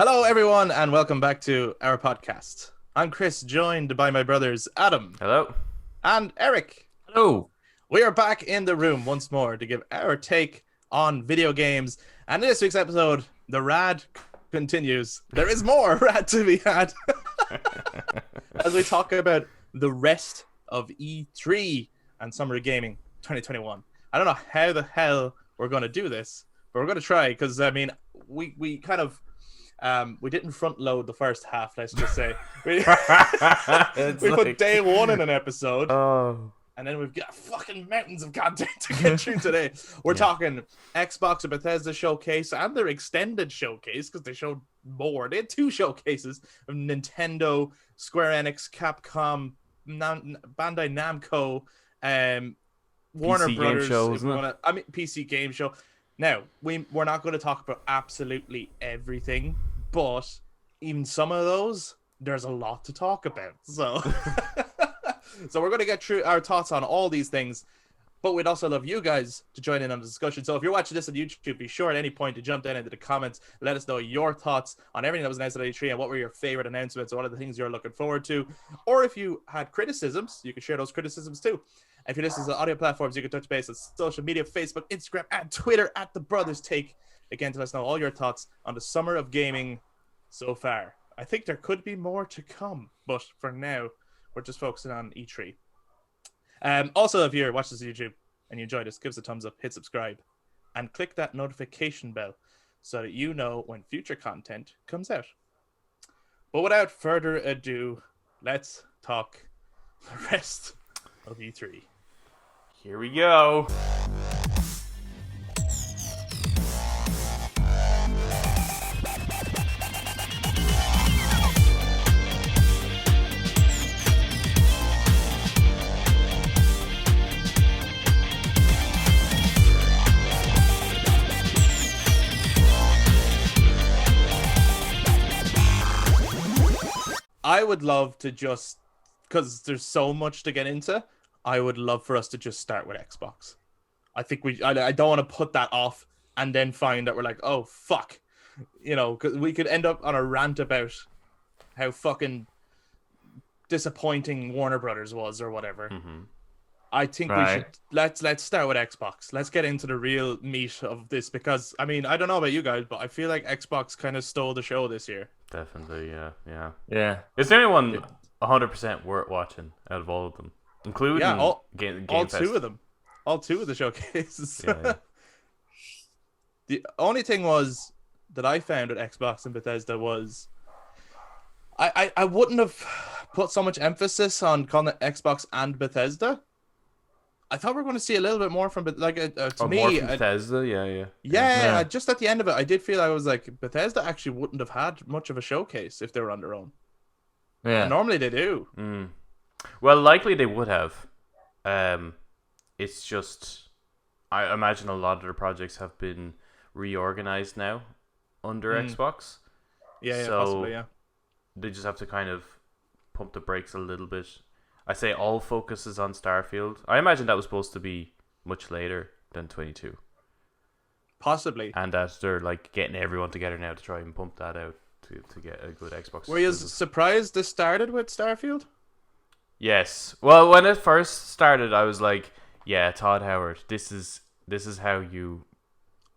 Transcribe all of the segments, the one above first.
Hello, everyone, and welcome back to our podcast. I'm Kris, joined by my brothers Adam Hello. and Eric. Hello. We are back in the room once more to give our take on video games. And in this week's episode, the Rad continues. There is more Rad to be had as we talk about the rest of E3 and Summer Gaming 2021. I don't know how the hell we're going to do this, but we're going to try because, I mean, we kind of... we didn't front load the first half, let's just say. We put day one in an episode, and then we've got fucking mountains of content to get through today. We're talking Xbox and Bethesda showcase and their extended showcase because they showed more. They had two showcases of Nintendo, Square Enix, Capcom, Bandai Namco, Warner PC Brothers. game show, isn't it? I mean, PC game show. Now, we're not going to talk about absolutely everything, but even some of those, there's a lot to talk about. So, so we're going to get through our thoughts on all these things, but we'd also love you guys to join in on the discussion. So if you're watching this on YouTube, be sure at any point to jump down into the comments, let us know your thoughts on everything that was announced at E3 and what were your favorite announcements or what are the things you're looking forward to. Or if you had criticisms, you can share those criticisms too. If you listen to audio platforms, you can touch base on social media, Facebook, Instagram, and Twitter at The Brothers Take. Again, to let us know all your thoughts on the summer of gaming so far. I think there could be more to come, but for now, we're just focusing on E3. Also, if you're watching this on YouTube and you enjoyed this, give us a thumbs up, hit subscribe, and click that notification bell so that you know when future content comes out. But without further ado, let's talk the rest of E3. Here we go. I would love to just, because there's so much to get into, I would love for us to just start with Xbox. I think I don't want to put that off and then find that we're like, oh, fuck. You know, because we could end up on a rant about how fucking disappointing Warner Brothers was or whatever. Mm-hmm. I think we should, let's start with Xbox. Let's get into the real meat of this because, I mean, I don't know about you guys, but I feel like Xbox kind of stole the show this year. Definitely, yeah. Yeah. Is there anyone 100% worth watching out of all of them? Including Game all Fest? two of them. All two of the showcases. Yeah. The only thing was that I found at Xbox and Bethesda was I wouldn't have put so much emphasis on calling it Xbox and Bethesda. I thought we were going to see a little bit more from, like, to me, more from Bethesda, yeah. Yeah, just at the end of it, I did feel I was like, Bethesda actually wouldn't have had much of a showcase if they were on their own. Yeah. And normally they do. Well, likely they would have. It's just, I imagine a lot of their projects have been reorganized now under Xbox. Yeah, so possibly, yeah. They just have to kind of pump the brakes a little bit. I say all focus is on Starfield. I imagine that was supposed to be much later than 22. Possibly. And that they're like getting everyone together now to try and pump that out to get a good Xbox. Were you exclusive. surprised this started with Starfield? Yes. Well, when it first started, I was like, yeah, Todd Howard, this is how you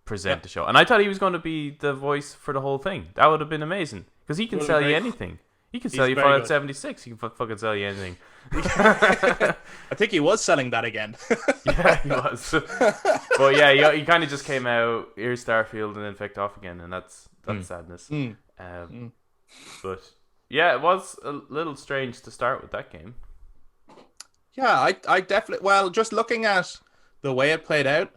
present the show. And I thought he was going to be the voice for the whole thing. That would have been amazing. Because he can sell you anything. He can sell you very Fallout good. 76. He can fucking sell you anything. I think he was selling that again. Yeah, he was. But yeah, he kind of just came out, here's Starfield, and then picked off again, and that's sadness. But yeah, it was a little strange to start with that game. Yeah, I definitely... Well, just looking at the way it played out,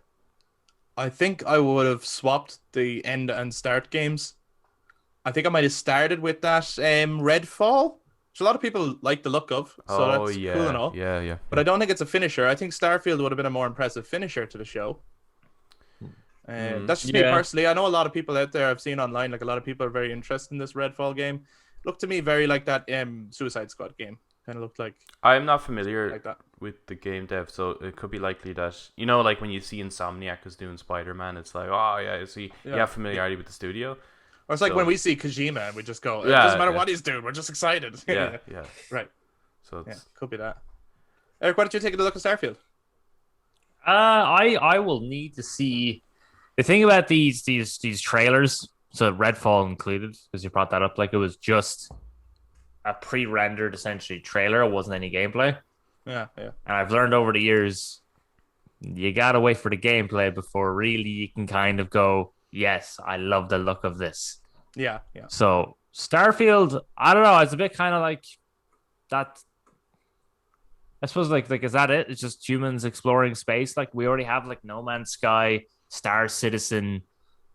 I think I would have swapped the end and start games. I think I might have started with that Redfall, which a lot of people like the look of, so that's cool and all. Yeah. But I don't think it's a finisher. I think Starfield would have been a more impressive finisher to the show. That's just me personally. I know a lot of people out there I've seen online, like a lot of people are very interested in this Redfall game. Looked to me very like that Suicide Squad game. Kind of looked like. I'm not familiar like that. with the game dev, so it could be likely that, you know, like when you see Insomniac is doing Spider-Man, it's like, oh yeah, you have familiarity with the studio. Or it's like So- when we see Kojima and we just go, it Yeah, doesn't matter yeah. what he's doing, we're just excited. Yeah. Right. So Yeah, it's, could be that. Eric, why don't you take a look at Starfield? I will need to see the thing about these trailers, so Redfall included, because you brought that up. Like it was just a pre-rendered essentially trailer. It wasn't any gameplay. Yeah, yeah. And I've learned over the years, you gotta wait for the gameplay before really you can kind of go, yes, I love the look of this. Yeah, yeah. So Starfield, I don't know. It's a bit kind of like that. I suppose like is that it? It's just humans exploring space. Like we already have like No Man's Sky, Star Citizen,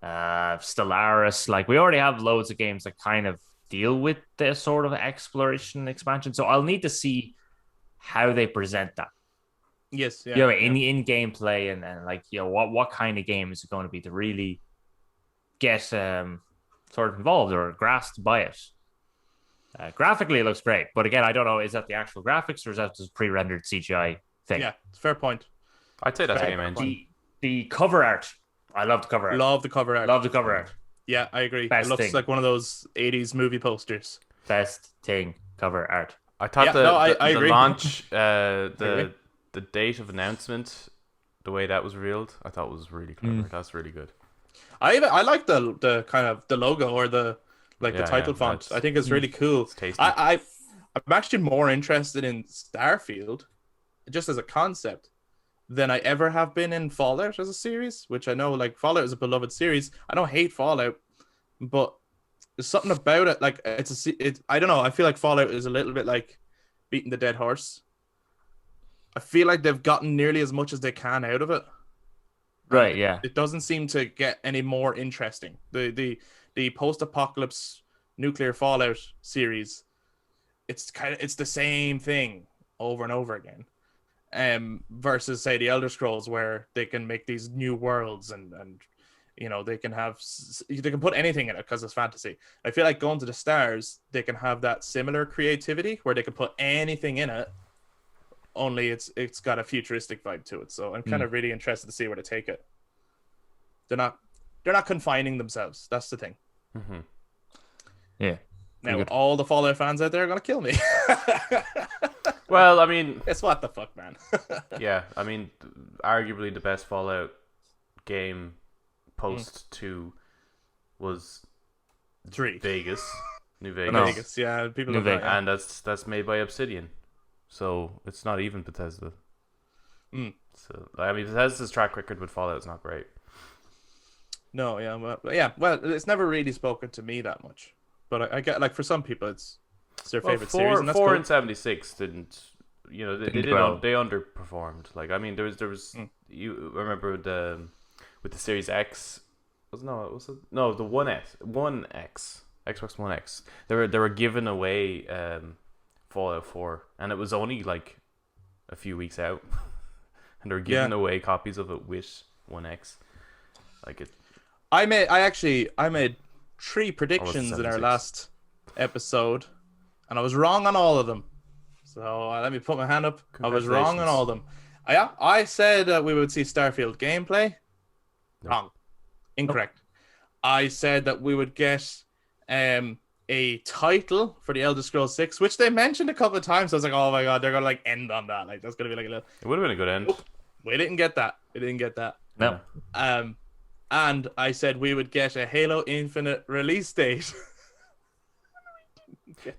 Stellaris. Like we already have loads of games that kind of deal with this sort of exploration expansion. So I'll need to see how they present that. Yes, yeah. You know, yeah. in gameplay and like what kind of game is it going to be to really get sort of involved or grasped by it. Graphically, it looks great, but again, I don't know. Is that the actual graphics or is that just pre-rendered CGI thing? Yeah, it's a fair point. I'd say that's Right. game engine. The cover art, I love the cover art. Love the cover art. Love the cover art. Yeah, I agree. Best it looks thing. like one of those 80s movie posters. Best thing, cover art. I thought Yeah, no, I the agree. launch, agree. the date of announcement, the way that was revealed, I thought was really clever. That's really good. I like the kind of the logo or the Yeah, the title yeah, font. that's- I think it's really cool. It's tasty. I'm actually more interested in Starfield, just as a concept, than I ever have been in Fallout as a series. Which I know, like Fallout is a beloved series. I don't hate Fallout, but there's something about it. Like I don't know. I feel like Fallout is a little bit like beating the dead horse. I feel like they've gotten nearly as much as they can out of it. Right, yeah. It doesn't seem to get any more interesting. The post-apocalypse nuclear Fallout series, it's the same thing over and over again. Versus say the Elder Scrolls, where they can make these new worlds and you know they can put anything in it because it's fantasy. I feel like going to the stars, they can have that similar creativity where they can put anything in it. Only it's got a futuristic vibe to it. So I'm kind of really interested to see where they take it. They're not confining themselves. That's the thing. Mm-hmm. Yeah. Now good. all the Fallout fans out there are gonna kill me. Well, I mean, It's what the fuck, man. yeah, I mean, arguably the best Fallout game post 2 was 3. Vegas, New Vegas, No. Vegas, yeah. People New love that, Vegas. yeah. and that's made by Obsidian, so it's not even Bethesda. So I mean, Bethesda's track record with Fallout is not great. No, yeah, well, it's never really spoken to me that much. But I get like for some people it's their Well, favorite series, and that's 4 cool. and 76 didn't, you know, they Didn't well. they underperformed. Like I mean, there was you remember with the Series X, was the One X, Xbox One X. They were giving away Fallout 4, and it was only like a few weeks out, and they were giving away copies of it with One X. Like it, I made 3 predictions in our 76. last episode, and I was wrong on all of them. So let me put my hand up. I was wrong on all of them. I said that we would see Starfield gameplay. Wrong. Incorrect. I said that we would get a title for the Elder Scrolls 6, which they mentioned a couple of times. So I was like, oh my god, they're gonna like end on that. Like that's gonna be like a little. it would have been a good end. Nope. We didn't get that. No. And I said we would get a Halo Infinite release date.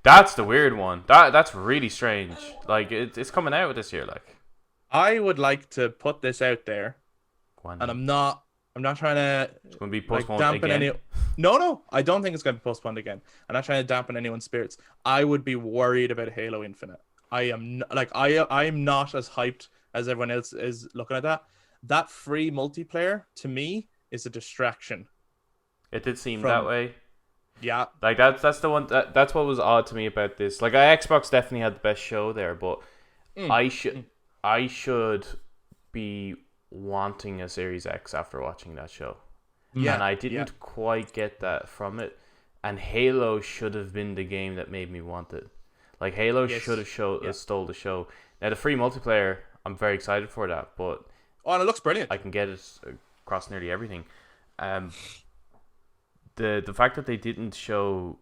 That's the weird one. That's really strange. Like it's coming out this year. Like I would like to put this out there, when and I'm not trying to it's going to be like postponed dampen again. any. No, I don't think it's going to be postponed again. I'm not trying to dampen anyone's spirits. I would be worried about Halo Infinite. I am I'm not as hyped as everyone else is looking at that. That free multiplayer to me is a distraction. It did seem from- that way. Yeah, Like that's the one that's what was odd to me about this. Like Xbox definitely had the best show there, but I should be wanting a Series X after watching that show. yeah, And I didn't quite get that from it. And Halo should have been the game that made me want it. Like Halo Yes. should have stole the show. Now the free multiplayer, I'm very excited for that, but Oh, and it looks brilliant. I can get it across nearly everything. the fact that they didn't show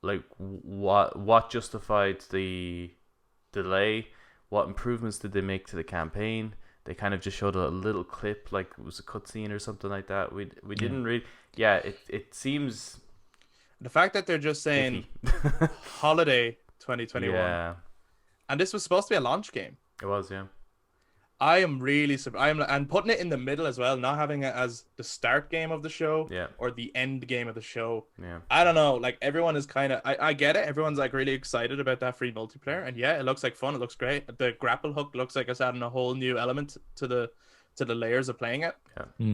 like what justified the delay, what improvements did they make to the campaign. They kind of just showed a little clip, like it was a cutscene or something like that. We didn't really. Yeah, it seems The fact that they're just saying holiday 2021, yeah, and this was supposed to be a launch game. it was, yeah. I am really and putting it in the middle as well, not having it as the start game of the show Yeah. or the end game of the show. Yeah. I don't know. Like everyone is kind of, I get it. Everyone's like really excited about that free multiplayer, and yeah, it looks like fun. It looks great. The grapple hook looks like it's adding a whole new element to the layers of playing it. Yeah.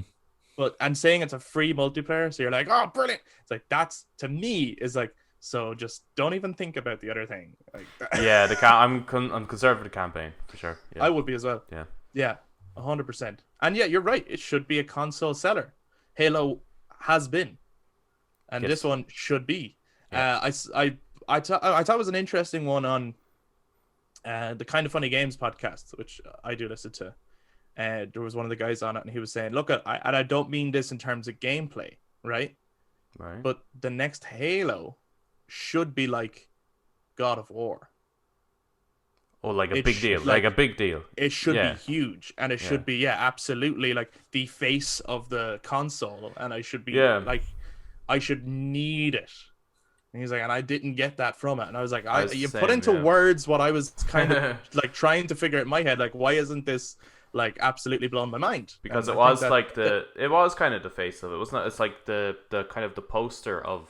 But and saying it's a free multiplayer, so you're like, oh, brilliant. It's like that's to me is like, so just don't even think about the other thing. Like, Yeah, I'm concerned for the campaign for sure. Yeah. I would be as well. Yeah. Yeah, 100%. And yeah, you're right. It should be a console seller. Halo has been, and Yes. this one should be. Yeah. I thought it was an interesting one on the Kind of Funny Games podcast, which I do listen to. There was one of the guys on it, and he was saying, "Look, I don't mean this in terms of gameplay, right? Right. But the next Halo should be like God of War. Oh, like a it big sh- deal. like- Like a big deal. It should Yeah. be huge, and it Yeah. should be absolutely like the face of the console, and I should be Yeah. like, I should need it." And he's like, and I didn't get that from it, and I was like, was the you same, put into yeah. words what I was kind of like trying to figure out in my head, like why isn't this like absolutely blown my mind? Because And it I think was that- like it was kind of the face of it, wasn't it? It's like the kind of the poster of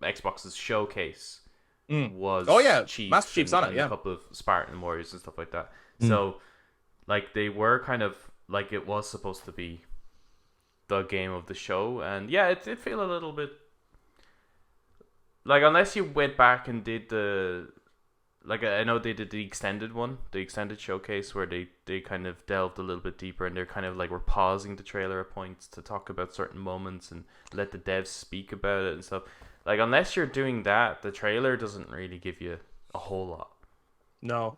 Xbox's showcase was Oh, yeah, Chiefs Master Chiefs on it, and yeah. a couple of Spartan Warriors and stuff like that. So like they were kind of like it was supposed to be the game of the show, and yeah, it did feel a little bit like, unless you went back and did the, like, I know they did the extended one, the extended showcase where they kind of delved a little bit deeper, and they're kind of like we're pausing the trailer at points to talk about certain moments and let the devs speak about it and stuff. Like, unless you're doing that, the trailer doesn't really give you a whole lot. No.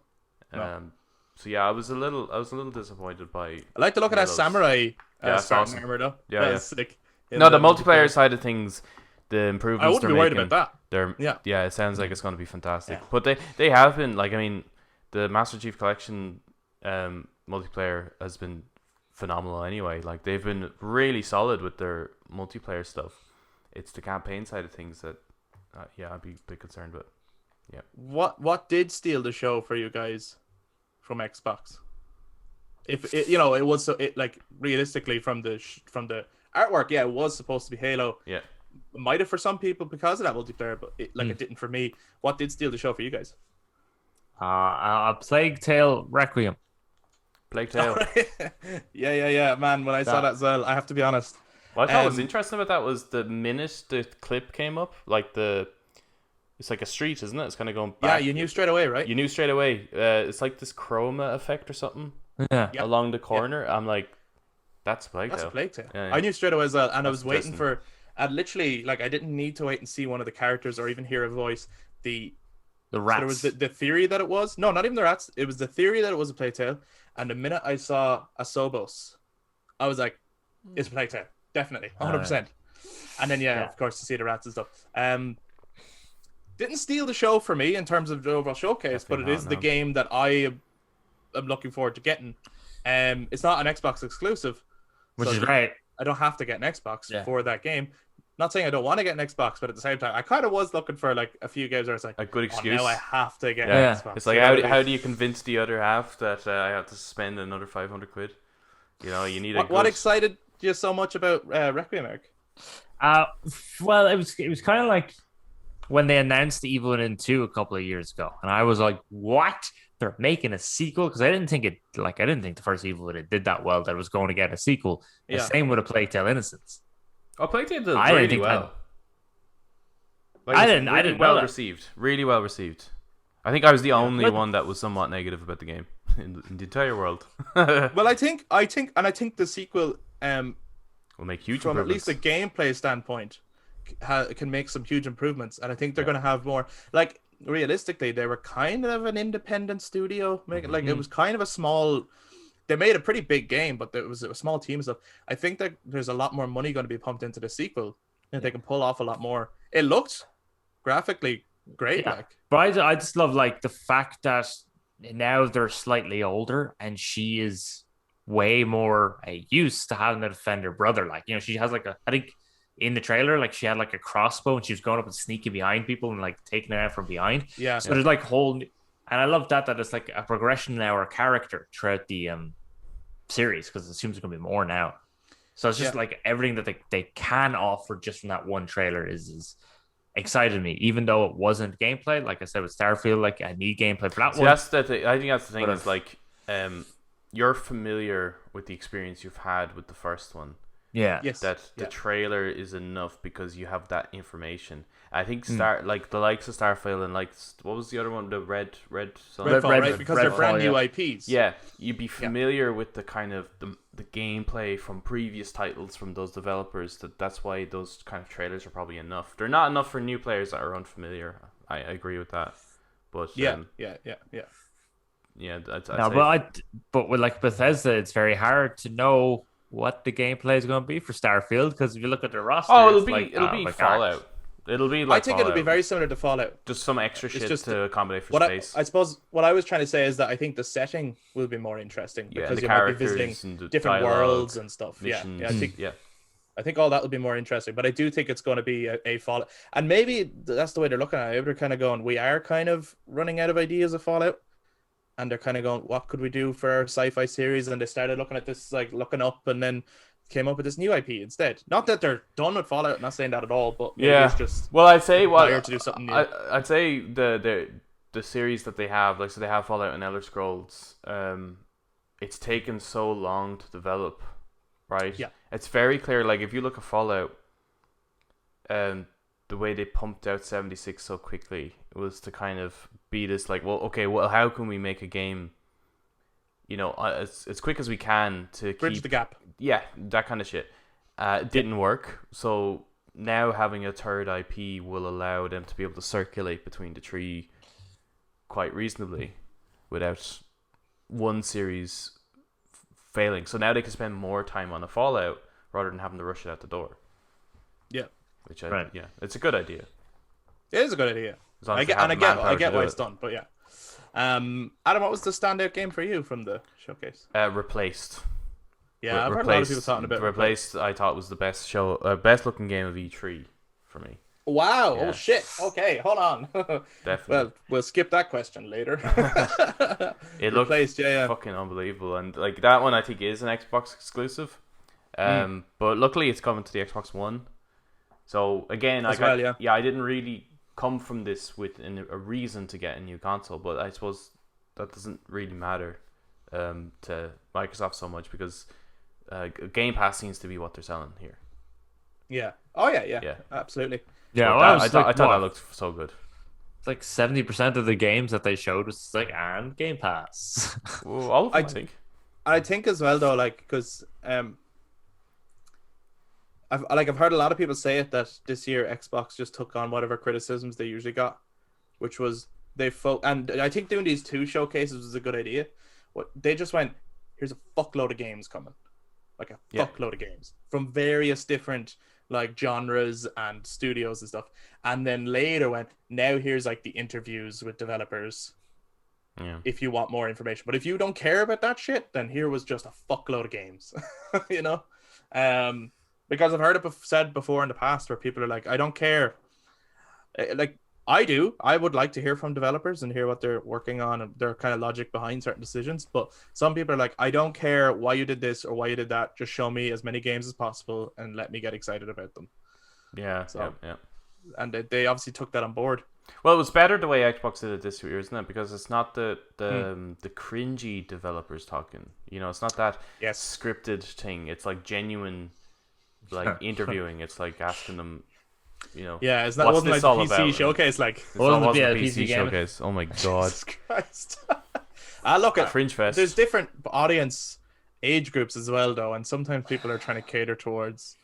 So yeah, I was a little disappointed by. I like to look at that Those- samurai Yeah, it's Spartan awesome. armor though. Yeah, That yeah. was sick. No, the multiplayer side of things, the improvements I wouldn't they're be worried making, about that. they're Yeah. it sounds like it's going to be fantastic. Yeah. But they have been, like, I mean, the Master Chief Collection multiplayer has been phenomenal anyway. Like, they've been really solid with their multiplayer stuff. It's the campaign side of things that I'd be a bit concerned with. Yeah. What did steal the show for you guys from Xbox? If it, you know, it was like realistically from the artwork, yeah, it was supposed to be Halo. Yeah. Might have for some people because of that multiplayer, but it didn't for me. What did steal the show for you guys? A Plague Tale Requiem. Plague Tale. yeah, man. When I saw that as well, I have to be honest. What I thought was interesting about that was the minute the clip came up, like it's like a street, isn't it? It's kind of going back. Yeah, you knew straight away, right? You knew straight away. It's like this chroma effect or something Yeah. Yep. along the corner. I'm like, that's Plague That's Tale. a Plague Tale. Yeah, yeah. I knew straight away as well, and I That's was waiting interesting. for. I literally like I didn't need to wait and see one of the characters or even hear a voice. The So rats. there was the theory that it was not even the rats. It was the theory that it was a Plague Tale, and the minute I saw a Sobos, I was like, "It's a Plague Tale, definitely, 100%." And then Yeah. of course, to see the rats and stuff. Didn't steal the show for me in terms of the overall showcase, but it Definitely is not, the no. game that I am looking forward to getting. It's not an Xbox exclusive, which so is great. I don't have to get an Xbox Yeah. for that game. Not saying I don't want to get an Xbox, but at the same time, I kind of was looking for like a few games where it's like, A good oh, excuse. now I have to get Yeah. an Xbox. It's like, You know what I mean? how do you convince the other half that I have to spend another 500 quid? You know, you need a What good... excited you so much about Requiem, Eric? Well, it was kind of like when they announced the Evil Within 2 a couple of years ago, and I was like, "What? They're making a sequel?" Because I didn't think the first Evil Within did that well that it was going to get a sequel. The Yeah. same with a Plague Tale Innocence. Oh, Plague Tale did I didn't really think well. I it's didn't- I really didn't know well that. received. Really well received. I think I was the only But- one that was somewhat negative about the game in the entire world. Well, I think the sequel, Will make huge from at improvements. least a gameplay standpoint, can make some huge improvements, and I think they're going to have more. Like realistically, they were kind of an independent studio, making like it was kind of a small. They made a pretty big game, but it was a small team and stuff. I think that there's a lot more money going to be pumped into the sequel, And they can pull off a lot more. It looked graphically great, Yeah. like. But I just love like the fact that now they're slightly older and she is way more used to having a defender brother. Like, she has like I think in the trailer, like she had like a crossbow and she was going up and sneaking behind people and like taking it out from behind. Yeah. So there's like and I love that it's like a progression in our character throughout the series, because it seems there's gonna be more now. So it's just like everything that they can offer just from that one trailer is excited me, even though it wasn't gameplay. Like I said with Starfield, like I need gameplay for that one. That's I think that's the thing, is like you're familiar with the experience you've had with the first one. Yeah. Yes. That the trailer is enough because you have that information. I think like the likes of Starfield and like what was the other one, the Redfall, right? Because they're brand new IPs. Yeah, you'd be familiar with the kind of the gameplay from previous titles from those developers. That's why those kind of trailers are probably enough. They're not enough for new players that are unfamiliar. I agree with that. But yeah. But with like Bethesda, it's very hard to know what the gameplay is going to be for Starfield, because if you look at the roster, it'll be Fallout. It'll be like I think Fallout. it'll be very similar to Fallout. Just some extra shit to accommodate for space. I suppose what I was trying to say is that I think the setting will be more interesting because you might be visiting different worlds and stuff. Missions, I think all that will be more interesting. But I do think it's going to be a Fallout, and maybe that's the way they're looking at it. They're kind of going, we are kind of running out of ideas of Fallout, and they're kind of going, what could we do for our sci-fi series? And they started looking at this, like looking up, and then came up with this new IP instead. Not that they're done with Fallout, not saying that at all, but it's just I'd say to do something new. I'd say the series that they have, like, so they have Fallout and Elder Scrolls. It's taken so long to develop, right? Yeah, it's very clear. Like if you look at Fallout, the way they pumped out 76 so quickly was to kind of be this like, how can we make a game, as quick as we can to bridge the gap. Yeah, that kind of shit. It didn't work. So now having a third IP will allow them to be able to circulate between the three quite reasonably without one series failing. So now they can spend more time on a Fallout rather than having to rush it out the door. Yeah. Which it's a good idea. It is a good idea. I get why it's done, but yeah. Adam, what was the standout game for you from the showcase? Replaced. Yeah, I've heard a lot of people talking about Replaced. I thought was the best best looking game of E3 for me. Wow! Yeah. Oh shit! Okay, hold on. Definitely. Well, we'll skip that question later. It looked fucking unbelievable, and like that one I think is an Xbox exclusive. But luckily it's coming to the Xbox One. So again, I didn't really come from this with a reason to get a new console, but I suppose that doesn't really matter to Microsoft so much because Game Pass seems to be what they're selling here. Yeah. Oh yeah. Absolutely. Yeah. I thought that looked so good. It's like 70% of the games that they showed was like, and Game Pass. Well, all of them, I think. I think as well though, like, because I've heard a lot of people say it that this year Xbox just took on whatever criticisms they usually got, which was and I think doing these two showcases was a good idea. What they just went, here's a fuckload of games coming, like a fuckload of games from various different like genres and studios and stuff, and then later went, now here's like the interviews with developers. Yeah. If you want more information, but if you don't care about that shit, then here was just a fuckload of games, Because I've heard it said before in the past where people are like, I don't care. Like, I do. I would like to hear from developers and hear what they're working on and their kind of logic behind certain decisions. But some people are like, I don't care why you did this or why you did that. Just show me as many games as possible and let me get excited about them. Yeah. And they obviously took that on board. Well, it was better the way Xbox did it this year, isn't it? Because it's not the cringy developers talking. It's not that scripted thing. It's like genuine, like interviewing. It's like asking them, Yeah, it's not wasn't like the PC about? Showcase. Like it wasn't a PC showcase. Oh my god! Jesus Christ! Look at Fringe Fest. There's different audience age groups as well, though, and sometimes people are trying to cater towards.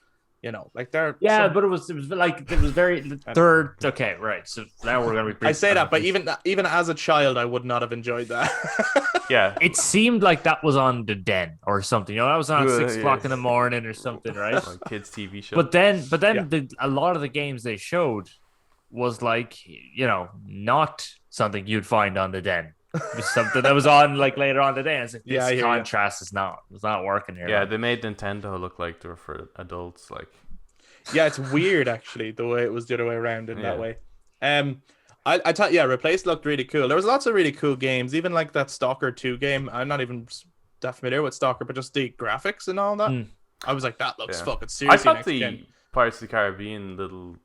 Like they're but it was very third. Okay, right. So now we're gonna be. I say that, but even as a child, I would not have enjoyed that. Yeah. It seemed like that was on the Den or something. You know, that was on at 6 Yeah. o'clock in the morning or something, right? Like kids TV show. But then Yeah. a lot of the games they showed was like, you know, not something you'd find on the Den. It was something that was on like later on today. And it's like, Yeah, I this hear ya. contrast is it's not working here. Yeah, like. they made Nintendo look like they were for adults. Like, Yeah, it's weird actually the way it was the other way around in that Yeah. way. I thought Replaced looked really cool. There was lots of really cool games, even like that Stalker 2 game. I'm not even that familiar with Stalker, but just the graphics and all that. I was like, that looks Yeah. fucking I seriously thought next the gen. Pirates of the Caribbean little.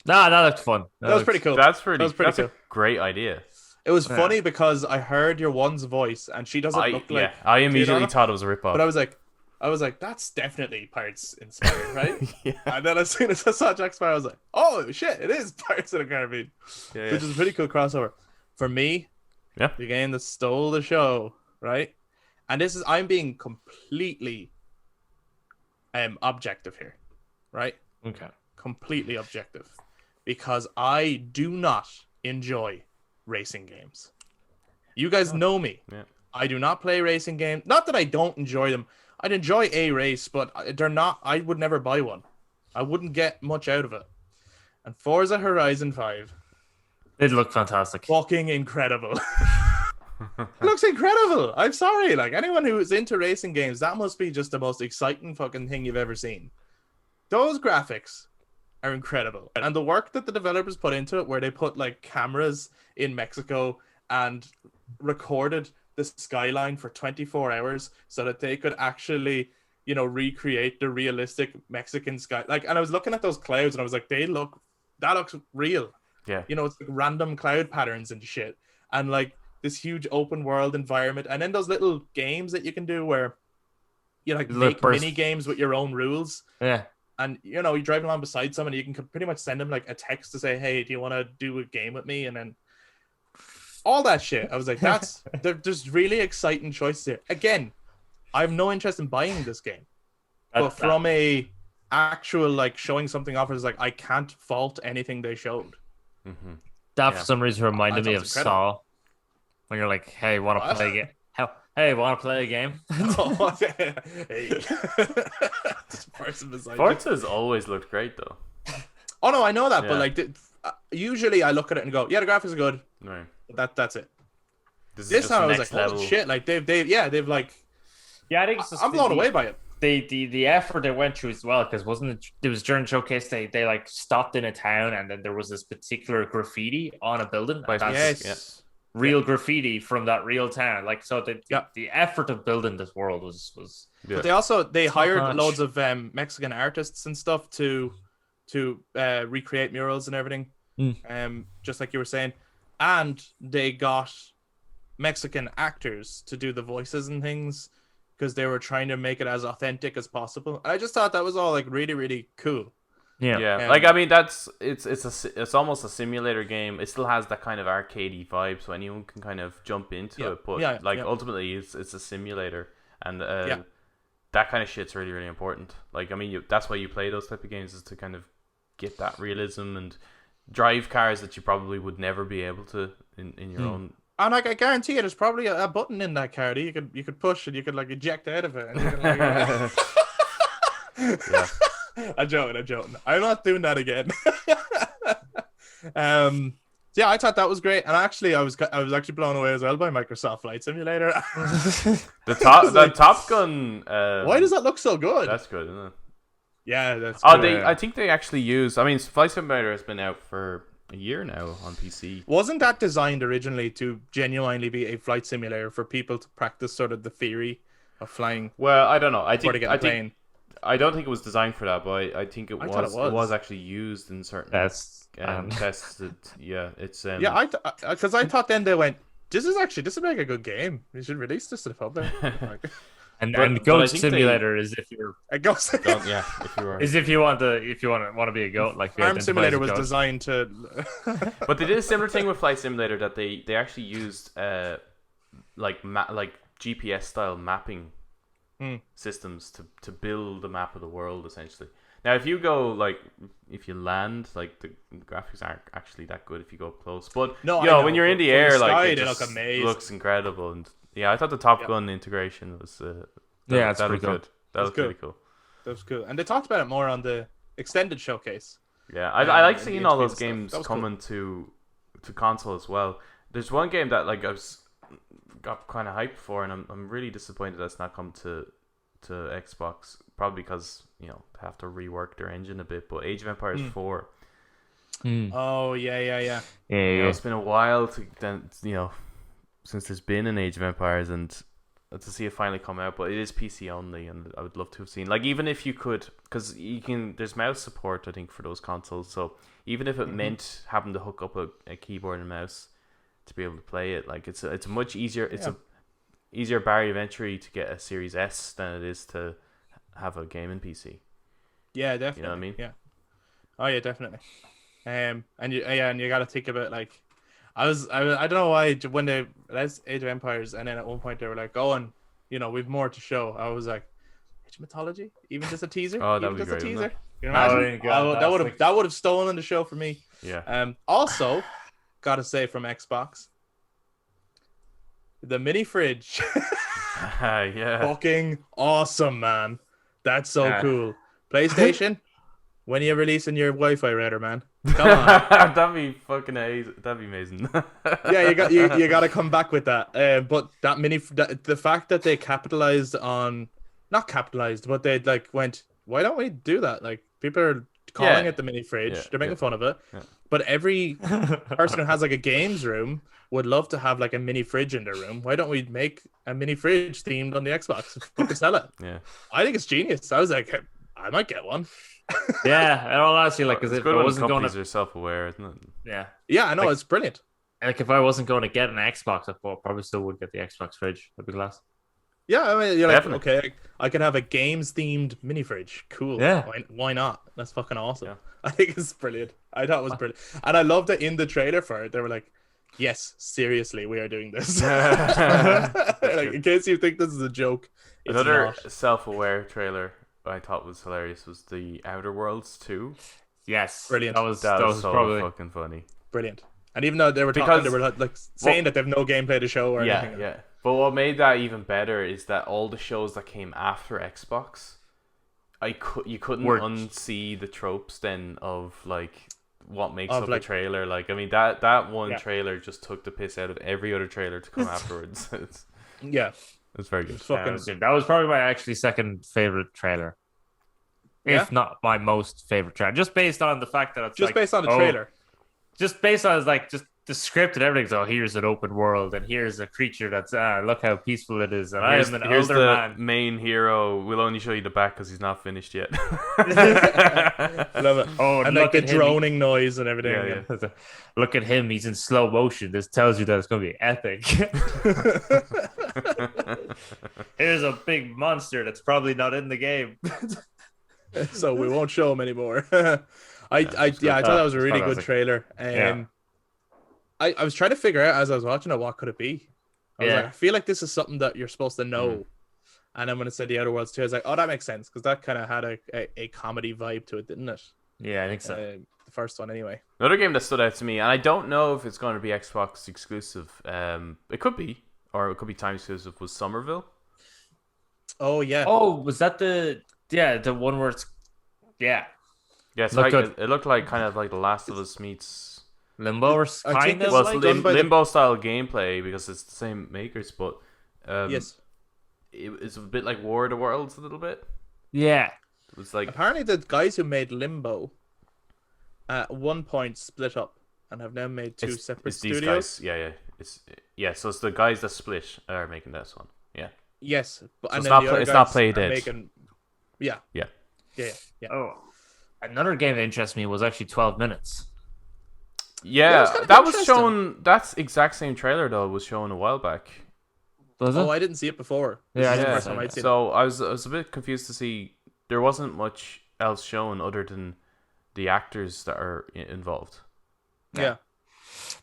Nah, that looked fun. That was pretty cool. That's pretty. That was pretty That's cool. a great idea. It was Yeah. funny because I heard your one's voice and she doesn't look like. I Do you know immediately that? thought it was a ripoff. But I was like, that's definitely Pirates inspired, right? Yeah. And then as soon as I saw Jack Sparrow, I was like, oh shit, it is Pirates of the Caribbean, Yeah, which is a pretty cool crossover. For me, Yeah. the game that stole the show, right? And I'm being completely objective here, right? Okay. Completely objective. Because I do not enjoy racing games. You guys know me. Yeah. I do not play racing games. Not that I don't enjoy them. I'd enjoy a race, but they're not. I would never buy one. I wouldn't get much out of it. And Forza Horizon 5, It looked fantastic. fucking incredible. It looks incredible. I'm sorry. Like, anyone who is into racing games, that must be just the most exciting fucking thing you've ever seen. Those graphics are incredible. And the work that the developers put into it, where they put like cameras in Mexico and recorded the skyline for 24 hours so that they could actually, you know, recreate the realistic Mexican sky. Like, and I was looking at those clouds and I was like, that looks real. Yeah. You know, it's like random cloud patterns and shit. And like this huge open world environment. And then those little games that you can do where you like make mini games with your own rules. Yeah. And, you know, you're driving along beside someone, you can pretty much send them like a text to say, hey, do you want to do a game with me? And then all that shit. I was like, there's really exciting choices here. Again, I have no interest in buying this game. But from a actual, like, showing something off, is like, I can't fault anything they showed. Mm-hmm. That for some reason reminded me of Saw. When you're like, hey, want to play a game? Hey, want to play a game? Hey. Forza's always looked great, though. Oh, no, I know that. Yeah. But, like, usually I look at it and go, yeah, the graphics are good. Right. That's it. This time I was like, holy shit. Like, they've like, yeah, I think it's just I'm blown away by it. The effort they went through as well, because it was during showcase they like stopped in a town and then there was this particular graffiti on a building. Yes. Real graffiti from that real town. Like, so the effort of building this world was Yeah. But they hired much. loads of Mexican artists and stuff to recreate murals and everything. Just like you were saying. And they got Mexican actors to do the voices and things because they were trying to make it as authentic as possible. And I just thought that was all like really, really cool. yeah. Like, I mean, it's almost a simulator game. It still has that kind of arcadey vibe, so anyone can kind of jump into it. But ultimately, it's a simulator, and that kind of shit's really, really important. Like, I mean, that's why you play those type of games, is to kind of get that realism and drive cars that you probably would never be able to in your own. And like, I guarantee you, there's probably a button in that car that you could push and you could like eject out of it. And you could, like, Yeah. I'm joking. I'm not doing that again. Yeah, I thought that was great, and actually, I was actually blown away as well by Microsoft Flight Simulator. The Top Gun. Why does that look so good? That's good, isn't it? Yeah, that's. Oh, good. I think they actually use. I mean, Flight Simulator has been out for a year now on PC. Wasn't that designed originally to genuinely be a flight simulator for people to practice sort of the theory of flying? Well, I don't know. I don't think it was designed for that, but I think it was actually used in certain tests. Yeah, it's yeah. Because I thought then they went, this would make a good game. We should release this to the public. And Goat Simulator is if you're a ghost. Yeah, if you were. Is if you want to be a goat, like Farm Simulator was designed to. But they did a similar thing with Flight Simulator, that they actually used like GPS style mapping systems to build the map of the world, essentially. Now, if you land, like, the graphics aren't actually that good if you go up close. But when you're in the air, like, it just looks incredible. And Yeah, I thought the Top Yeah. Gun integration was Yeah, it's that pretty looked cool. good. That It's looked really cool. cool. That was cool, and they talked about it more on the extended showcase. Yeah, I like in the seeing all interview those and stuff. games That was cool. coming to console as well. There's one game that like got kind of hyped for, and I'm really disappointed that's not come to Xbox. Probably because they have to rework their engine a bit. But Age of Empires 4. Oh yeah. Yeah. It's been a while since there's been an Age of Empires, and to see it finally come out. But it is PC only, and I would love to have seen, like, even if you could, because there's mouse support I think for those consoles. So even if it meant having to hook up a keyboard and mouse to be able to play it, like it's a much easier easier barrier of entry to get a Series S than it is to have a gaming PC. Yeah, definitely. You know what I mean? Yeah. Oh yeah, definitely. And you got to think about, like, I don't know why when that's Age of Empires, and then at one point they were like, "Oh, and we've more to show." I was like, "Age of Mythology? Even just a teaser? Oh, that'd Even be just great, a wouldn't teaser? it? You can That imagine? would've been good. That would have stolen the show for me." Yeah. Also, gotta say from Xbox, the mini fridge, Yeah. fucking awesome, man. That's so Yeah. cool. PlayStation, when are you releasing your Wi-Fi router, man? Come on. That'd be fucking amazing. That'd be amazing. Yeah, you got to come back with that. But the fact that they capitalized on, not capitalized, but they like went, why don't we do that? Like, people are calling Yeah. it the mini fridge. Yeah, They're making yeah. fun of it. Yeah. But every person who has like a games room would love to have like a mini fridge in their room. Why don't we make a mini fridge themed on the Xbox? Fucking sell it. Yeah. I think it's genius. I was like, I might get one. Yeah, and all honestly, like, because It's if good I when wasn't going companies to, are self-aware, isn't it? yeah, Yeah, I know, Like- it's brilliant. like if I wasn't going to get an Xbox, I probably still would get the Xbox fridge. That'd be class. Yeah, I mean, you're like, Definitely. okay, I can have a games themed mini fridge. Cool. Yeah. Why not? That's fucking awesome. Yeah. I think it's brilliant. I thought it was brilliant. And I love that in the trailer for it, they were like, yes, seriously, we are doing this. Like, in case you think this is a joke, it's Another not. self-aware trailer I thought was hilarious was the Outer Worlds 2. Yes, Brilliant. That was That was so probably fucking funny. Brilliant. And even though they were Because- talking, they were like saying that they've no gameplay to show or Yeah, anything. yeah. But what made that even better is that all the shows that came after Xbox, you couldn't Were- unsee the tropes then of like what makes Of, up like- a trailer. Like, I mean, that one Yeah. trailer just took the piss out of every other trailer to come afterwards. Yeah. It's very good. It's Yeah, fucking. that was probably my actually second favorite trailer, Yeah? if not my most favorite trailer. Just based on the fact that it's Just like, based on the oh, trailer. just based on like just the script and everything. So here's an open world, and here's a creature that's look how peaceful it is, and Here's, I am an here's older the man. main hero. We'll only show you the back because he's not finished yet. I love it. Oh, And look like the at him. droning noise and everything. Yeah, Yeah. Look at him, he's in slow motion. This tells you that it's going to be epic. Here's a big monster that's probably not in the game. So we won't show him anymore. I thought that was a really good fantastic. trailer. Yeah. I was trying to figure out as I was watching it, what could it be? I was Yeah. like, I feel like this is something that you're supposed to know. And then when it said the Outer Worlds 2, I was like, oh, that makes sense, because that kind of had a comedy vibe to it, didn't it? Yeah, I think so. The first one, anyway. Another game that stood out to me, and I don't know if it's going to be Xbox exclusive. It could be, or it could be time exclusive. Was Somerville? Oh yeah. Oh, was that the one where it's Yeah, it's Looked like good. it looked like kind of like The Last of Us meets Limbo or I think kind of it's well, like it's done by the- limbo style gameplay because it's the same makers, but Yes. it's a bit like War of the Worlds a little bit. yeah. It was like Apparently, the guys who made Limbo at one point split up and have now made two separate it's these studios. guys. Yeah. So it's the guys that split are making this one. Yeah. Yes, but So and it's then not the Play- other it's not guys Play are Dead. making- Yeah. Yeah. Yeah. Oh, another game that interests me was actually 12 minutes. Yeah, it's kind of that was interesting. shown. That exact same trailer though was shown a while back. Was it? Oh, I didn't see it before. Yeah, I This is the didn't first see time it. I'd seen it. So I was a bit confused to see there wasn't much else shown other than the actors that are involved. Yeah.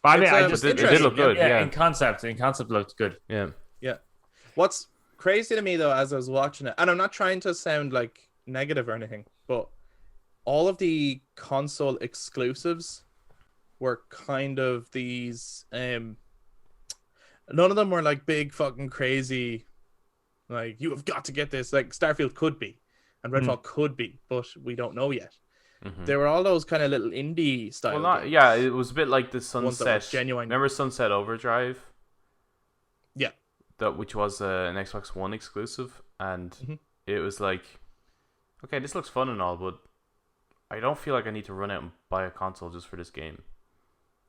But I mean, It's, I um, just It did look good. yeah, Yeah. in concept looked good. Yeah. What's crazy to me though, as I was watching it, and I'm not trying to sound like negative or anything, but all of the console exclusives were kind of these None of them were like big fucking crazy. Like you have got to get this. Like Starfield could be, and Redfall could be, but we don't know yet. They were all those kind of little indie style. Well, not games. yeah. It was a bit like the Ones that were Sunset. genuine. Remember Sunset Overdrive? Yeah. That which was an Xbox One exclusive, and it was like, okay, this looks fun and all, but I don't feel like I need to run out and buy a console just for this game.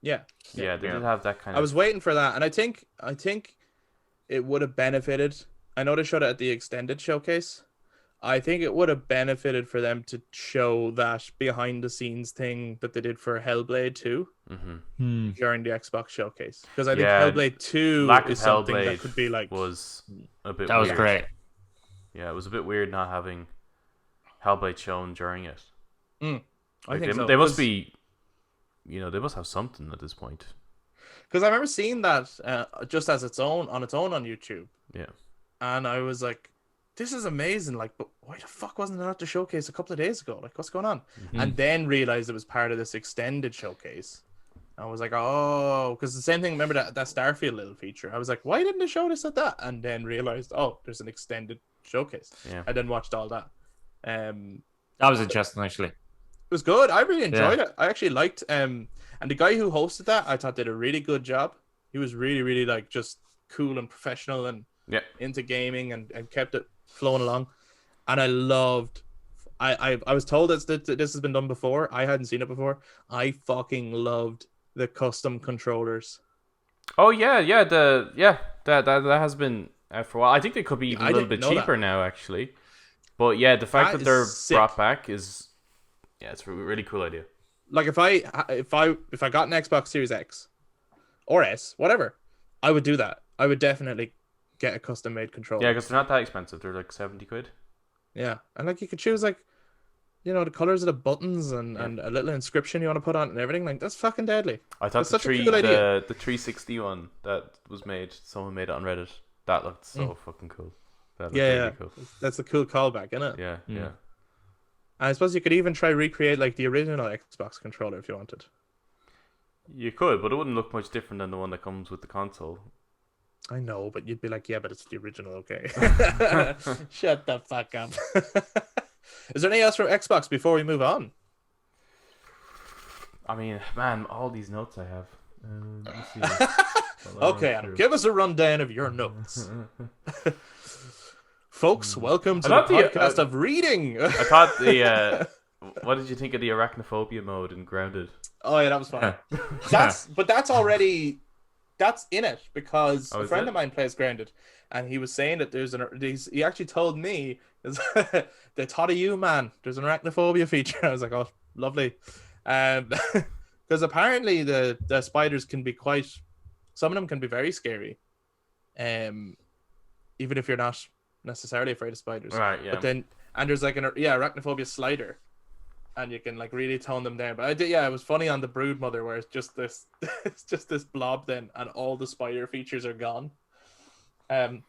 Yeah. Yeah, they did have that kind of. I was waiting for that, and I think it would have benefited. I know they showed it at the extended showcase. I think it would have benefited for them to show that behind the scenes thing that they did for Hellblade 2 during the Xbox showcase, because I think Hellblade 2 lack of is something Hellblade that could be like was a bit. That was weird. great. Yeah, it was a bit weird not having Hellblade shown during it. I think so. They must be, they must have something at this point. Because I remember seeing that just as its own on YouTube. Yeah. And I was like, this is amazing. Like, but why the fuck wasn't it at the showcase a couple of days ago? Like, what's going on? And then realized it was part of this extended showcase. I was like, oh, because the same thing. Remember that Starfield little feature? I was like, why didn't they show this at that? And then realized, oh, there's an extended showcase. Yeah. I then watched all that. That was interesting, actually. It was good. I really enjoyed it. I actually liked and the guy who hosted that, I thought did a really good job. He was really, really like just cool and professional and into gaming and kept it flowing along. And I loved. I was told that this has been done before. I hadn't seen it before. I fucking loved the custom controllers. Oh yeah. That has been out for a while. I think they could be even a little bit cheaper now, actually. But yeah, the fact that they're brought back is. Yeah, it's a really cool idea. Like if I got an Xbox Series X or S, whatever, I would do that. I would definitely get a custom made controller. Yeah, because they're not that expensive. They're like 70 quid. Yeah, and like you could choose like, the colors of the buttons and a little inscription you want to put on it and everything. Like that's fucking deadly. I thought the 360 one that was made, someone made it on Reddit. That looked so fucking cool. That looked really cool. That's a cool callback, isn't it? Yeah. And I suppose you could even try recreate like the original Xbox controller if you wanted. You could, but it wouldn't look much different than the one that comes with the console. I know, but you'd be like, yeah, but it's the original, okay? Shut the fuck up. Is there anything else from Xbox before we move on? I mean, man, all these notes I have. Let me see. Okay, Adam, give us a rundown of your notes. Folks, welcome to the podcast of reading. I thought what did you think of the arachnophobia mode in Grounded? Oh yeah, that was fun. That's in it because a friend of mine plays Grounded, and he was saying that he actually told me they thought of you, man. There's an arachnophobia feature. I was like, oh, lovely, because apparently the spiders can be some of them can be very scary, even if you're not necessarily afraid of spiders. Right. Yeah. But then there's like arachnophobia slider. And you can like really tone them down. But it was funny on the Broodmother where it's just this blob then, and all the spider features are gone. But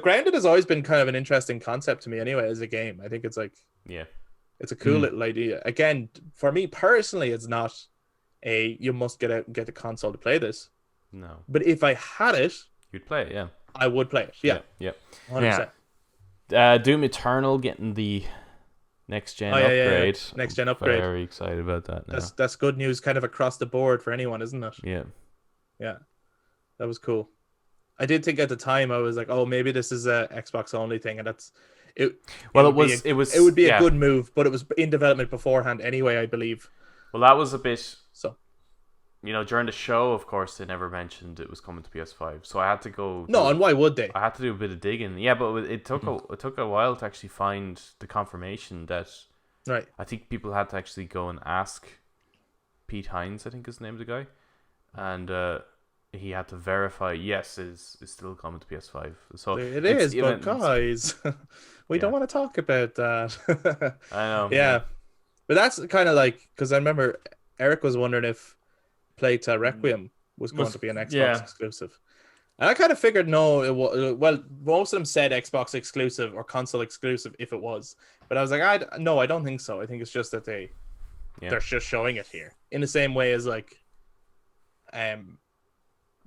Grounded has always been kind of an interesting concept to me anyway as a game. I think it's like it's a cool little idea. Again, for me personally, it's not you must get a console to play this. No. But if I had it, you'd play it. Yeah. I would play it. Yeah. 100%. Doom Eternal getting the next gen upgrade. Yeah. Next gen upgrade. Very excited about that now. That's good news kind of across the board for anyone, isn't it? Yeah. Yeah. That was cool. I did think at the time I was like, oh, maybe this is a Xbox only thing, and that's it. Well, it would be a good move, but it was in development beforehand anyway, I believe. Well, that was a bit. So, during the show, of course, they never mentioned it was coming to PS5, so I had to go. No, and why would they? I had to do a bit of digging. Yeah, but it took a while to actually find the confirmation that. Right. I think people had to actually go and ask Pete Hines, I think is the name of the guy, and he had to verify yes, is still coming to PS5. So it is, but guys, we don't want to talk about that. I know. Yeah, but that's kind of like, because I remember Eric was wondering if Plague Tale Requiem was going to be an Xbox exclusive. And I kind of figured no, well, most of them said Xbox exclusive or console exclusive if it was. But I was like, I don't think so. I think it's just that they're just showing it here. In the same way as like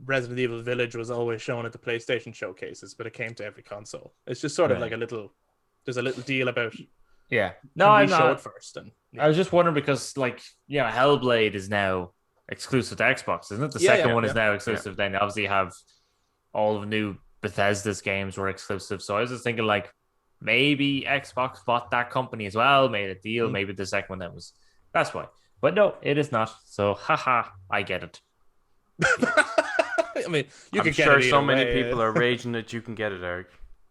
Resident Evil Village was always shown at the PlayStation showcases, but it came to every console. It's just sort of like there's a little deal about Yeah. No, can we I'm show not. it first? And I was just wondering because, like, Hellblade is now exclusive to Xbox, isn't it? The second one is now exclusive. Then obviously you have all of new Bethesda's games were exclusive. So I was just thinking, like, maybe Xbox bought that company as well, made a deal. Maybe the second one that's why. But no, it is not. So, haha, I get it. I mean, I'm sure so many people are raging that you can get it, Eric.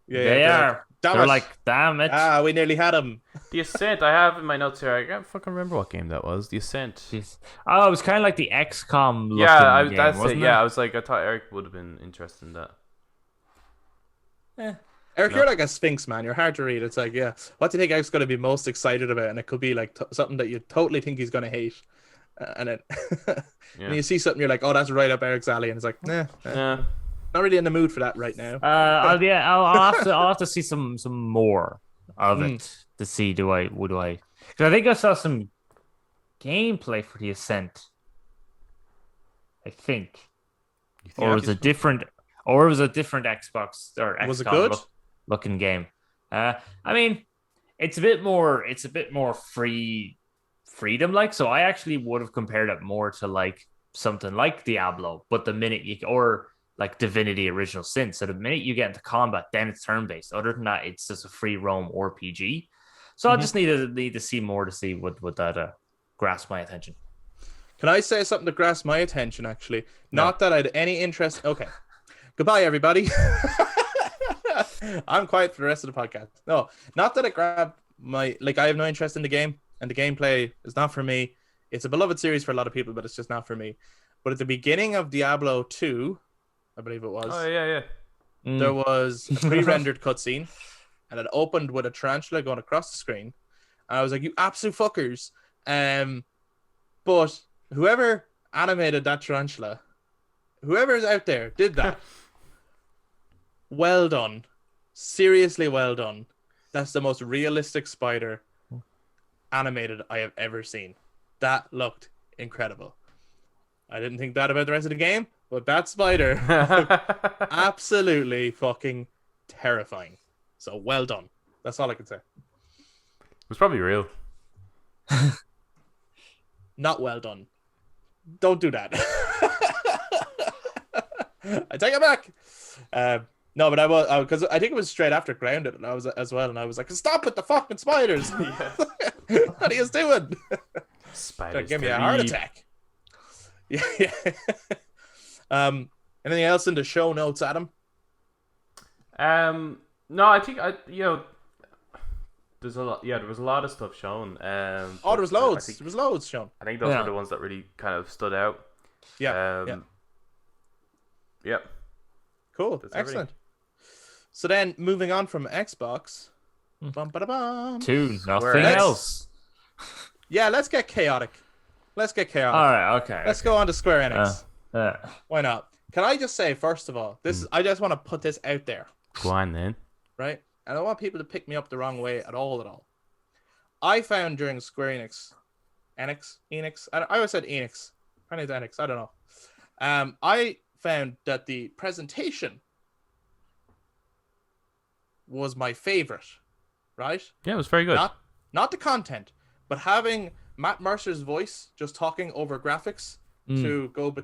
Yeah, they are. They're like, damn it. We nearly had him. The Ascent, I have in my notes here. I can't fucking remember what game that was. The Ascent. Jeez. Oh, it was kind of like the XCOM looking game, that's wasn't it. it? Yeah, I was like, I thought Eric would have been interested in that. Eric, you're like a sphinx, man. You're hard to read. It's like, what do you think Eric's going to be most excited about? And it could be like something that you totally think he's going to hate. And then and you see something, you're like, oh, that's right up Eric's alley. And it's like, nah. Not really in the mood for that right now. I'll have to see some more of it to see would I because I think I saw some gameplay for the Ascent. I think, or it was a different Xbox or XCOM was it good? Looking game. I mean, it's a bit more freedom like. So I actually would have compared it more to like something like Diablo, but the minute or like Divinity Original Sin. So the minute you get into combat, then it's turn-based. Other than that, it's just a free roam RPG. So I just need to see more to see would that grasp my attention. Can I say something to grasp my attention, actually? No. Not that I had any interest. Okay. Goodbye, everybody. I'm quiet for the rest of the podcast. No, not that it grabbed I have no interest in the game, and the gameplay is not for me. It's a beloved series for a lot of people, but it's just not for me. But at the beginning of Diablo 2, I believe it was. Oh, yeah. There was a pre-rendered cutscene, and it opened with a tarantula going across the screen. And I was like, you absolute fuckers. But whoever animated that tarantula, whoever's out there did that, well done. Seriously well done. That's the most realistic spider animated I have ever seen. That looked incredible. I didn't think that about the rest of the game, but that spider looked absolutely fucking terrifying. So well done. That's all I can say. It was probably real. Not well done. Don't do that. I take it back. No, but I was because I think it was straight after Grounded, and I was as well, and I was like, "Stop with the fucking spiders! What are you doing? Spiders give me a heart attack." Yeah. Anything else in the show notes, Adam? No, I think there's a lot. Yeah, there was a lot of stuff shown. There was loads. There was loads shown. I think those were the ones that really kind of stood out. Yeah. Yep. Cool. That's Excellent. So then, moving on from Xbox, to nothing else. Yeah, let's get chaotic. All right. Okay. Let's go on to Square Enix. Why not? Can I just say, first of all, I just want to put this out there. Go on then. Right? I don't want people to pick me up the wrong way at all. I found during Square Enix. I always said Enix. I think it's Enix. I don't know. I found that the presentation was my favorite. Right? Yeah, it was very good. Not the content, but having Matt Mercer's voice just talking over graphics to go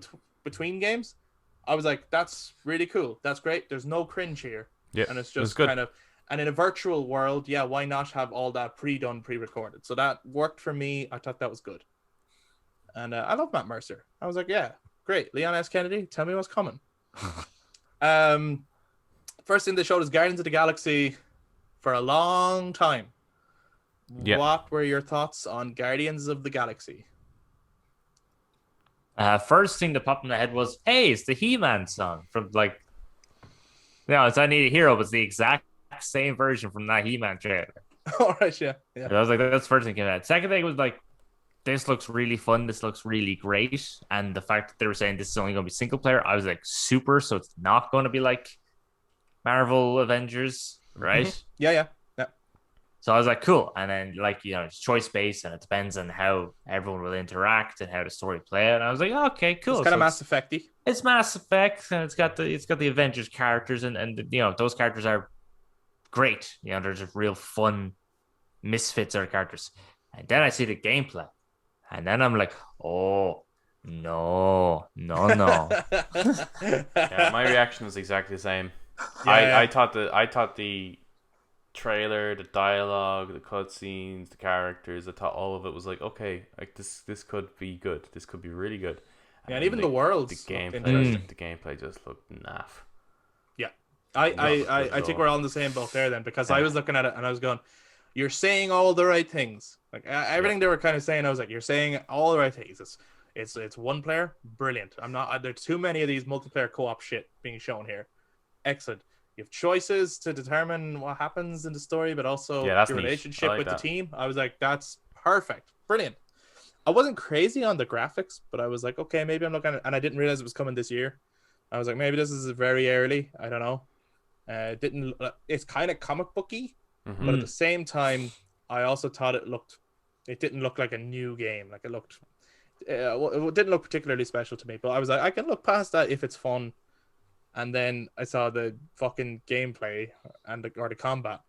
between games. I was like, that's really cool. That's great. There's no cringe here. Yeah, and it's just kind of, and in a virtual world, why not have all that pre-recorded? So that worked for me. I thought that was good. And I love Matt Mercer. I was like, yeah, great. Leon S. Kennedy, tell me what's coming. First thing they showed is Guardians of the Galaxy for a long time. Yeah. What were your thoughts on Guardians of the Galaxy? First thing that popped in my head was, hey, it's the He-Man song from it's I Need a Hero, but it's the exact same version from that He-Man trailer. All right, yeah. I was like, that's the first thing that came out. Second thing was like, this looks really fun. This looks really great. And the fact that they were saying this is only going to be single player, I was like, super. So it's not going to be like Marvel Avengers, right? Mm-hmm. Yeah. So I was like, cool. And then it's choice based and it depends on how everyone will interact and how the story play out. And I was like, oh, okay, It's cool. kind So of Mass Effecty. it's Mass Effect and it's got the Avengers characters and those characters are great. They're just real fun misfits of characters. And then I see the gameplay. And then I'm like, oh no, no, no. Yeah, my reaction was exactly the same. Yeah. I thought the trailer, the dialogue, the cutscenes, the characters, I thought all of it was like, okay, like this could be good. This could be really good. Yeah, and even the worlds. The looked gameplay, interesting. the gameplay just looked naff. Yeah. Not good I at think all. we're all in the same boat there then, because I was looking at it and I was going, you're saying all the right things. Like everything they were kind of saying, I was like, you're saying all the right things. It's one player, brilliant. I'm not. There's too many of these multiplayer co-op shit being shown here. Excellent. You have choices to determine what happens in the story, but also Yeah, that's your neat. relationship I like with that. the team. I was like, that's perfect, brilliant. I wasn't crazy on the graphics, but I was like, okay, maybe I'm looking at it, and I didn't realize it was coming this year. I was like, maybe this is very early. I don't know. Didn't. It's kind of comic booky, Mhm. but at the same time, I also thought it didn't look like a new game. Like it looked, it didn't look particularly special to me. But I was like, I can look past that if it's fun. And then I saw the fucking gameplay or the combat.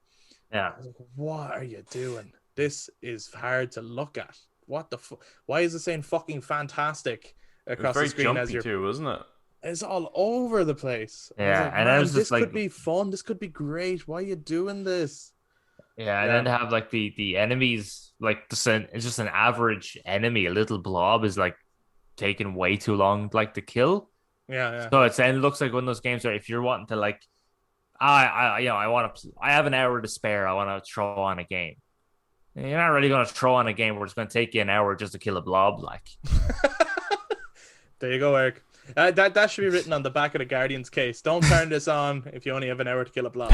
Yeah. I was like, what are you doing? This is hard to look at. What the fuck? Why is it saying fucking fantastic It was across very the screen as jumpy you're? too, wasn't it? It's all over the place. I was Yeah, like, and man, I was just this like, could be fun. This could be great. Why are you doing this? yeah, and Yeah. then to have like the enemies like it's just an average enemy, a little blob is like taking way too long like to kill. Yeah. So it looks like one of those games where if you're wanting to like, I have an hour to spare, I want to throw on a game. You're not really going to throw on a game where it's going to take you an hour just to kill a blob, like. There you go, Eric. That should be written on the back of the Guardian's case. Don't turn this on if you only have an hour to kill a blob.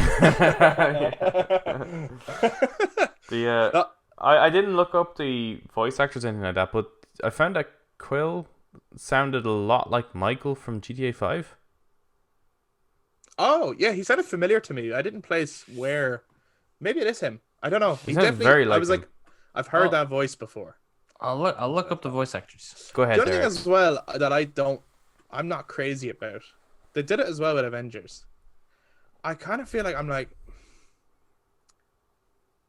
I didn't look up the voice actors or anything like that, but I found that Quill sounded a lot like Michael from GTA 5. Oh, yeah, he sounded familiar to me. I didn't place where. Maybe it is him. I don't know. He sounds very like I was him. like, I've heard Oh. that voice before. I'll look up the voice actors. Go ahead, The only thing Derek. as well that I'm not crazy about. They did it as well with Avengers. I kind of feel like I'm like,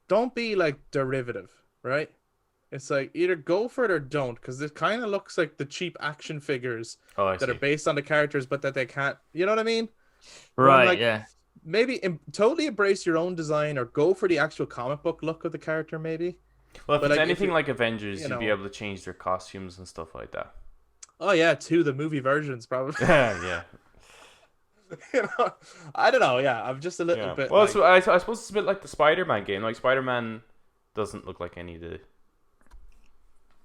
don't be like derivative, right? It's like either go for it or don't, because it kind of looks like the cheap action figures Oh, I that see. are based on the characters, but that they can't. You know what I mean? Where I'm Right, like, yeah. Maybe totally embrace your own design, or go for the actual comic book look of the character. Maybe. Well, if but it's like, if anything you- like Avengers, you you'd be know- able to change their costumes and stuff like that. Oh yeah, to the movie versions probably. Yeah. You know, I don't know. Yeah, I'm just a little Yeah. bit. Well, like, so I suppose it's a bit like the Spider-Man game. Like Spider-Man doesn't look like any of the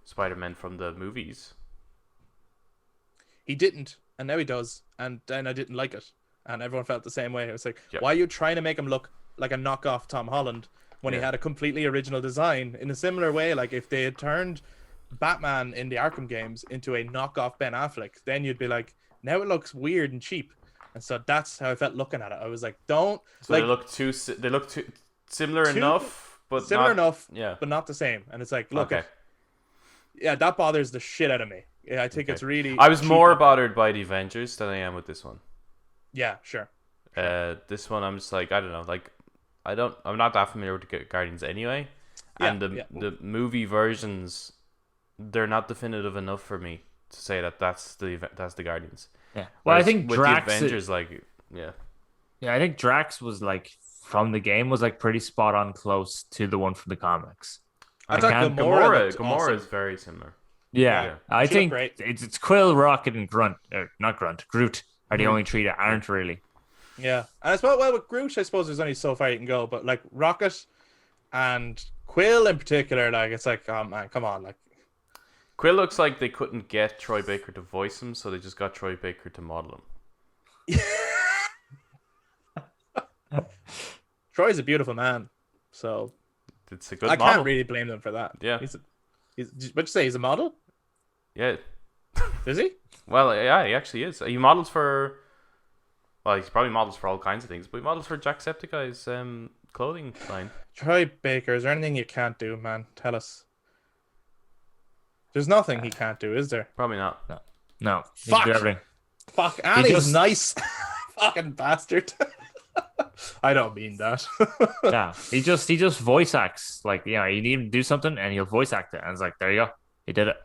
Spider-Man from the movies. he didn't, and now he does, and then I didn't like it, and everyone felt the same way. It was like, Yeah. why are you trying to make him look like a knockoff Tom Holland when he Yeah. had a completely original design? In a similar way, like if they had turned Batman in the Arkham games into a knockoff Ben Affleck, then you'd be like, now it looks weird and cheap. And so that's how I felt looking at it. I was like, don't So like they look too similar Too enough, but similar not, enough, Yeah. but not the same. And it's like, look, Okay. yeah, that bothers the shit out of me. Yeah, I think Okay. it's really. I was cheap. more bothered by the Avengers than I am with this one. Yeah, sure. This one I'm just like, I don't know, like I'm not that familiar with the Guardians anyway, and Yeah, the movie versions, they're not definitive enough for me to say that that's the Guardians. Yeah. Well, I Whereas think with Drax. the Avengers, like, yeah, Yeah, I think Drax was like from the game was like pretty spot on close to the one from the comics. I thought can't- Gamora looked Gamora awesome. is very similar. Yeah, Yeah. I She think looked it's Quill, Rocket, and Grunt, or not Grunt, Groot are the only three that aren't really. Yeah, and I suppose, well, with Groot, I suppose there's only so far you can go, but like Rocket and Quill in particular, like it's like, oh man, come on, like Quill looks like they couldn't get Troy Baker to voice him, so they just got Troy Baker to model him. Troy's a beautiful man, so It's a good I model. can't really blame them for that. Yeah. he's what'd you say? He's a model? Yeah. Is he? Well, yeah, he actually is. He models for. Well, he probably models for all kinds of things, but he models for Jacksepticeye's clothing line. Troy Baker, is there anything you can't do, man? Tell us. There's nothing he can't do, is there? Probably not. No. He can do everything. Fuck, and he's just- nice. Fucking bastard. I don't mean that. Yeah. He just voice acts. Like, you need him to do something and he'll voice act it. And it's like, there you go. He did it.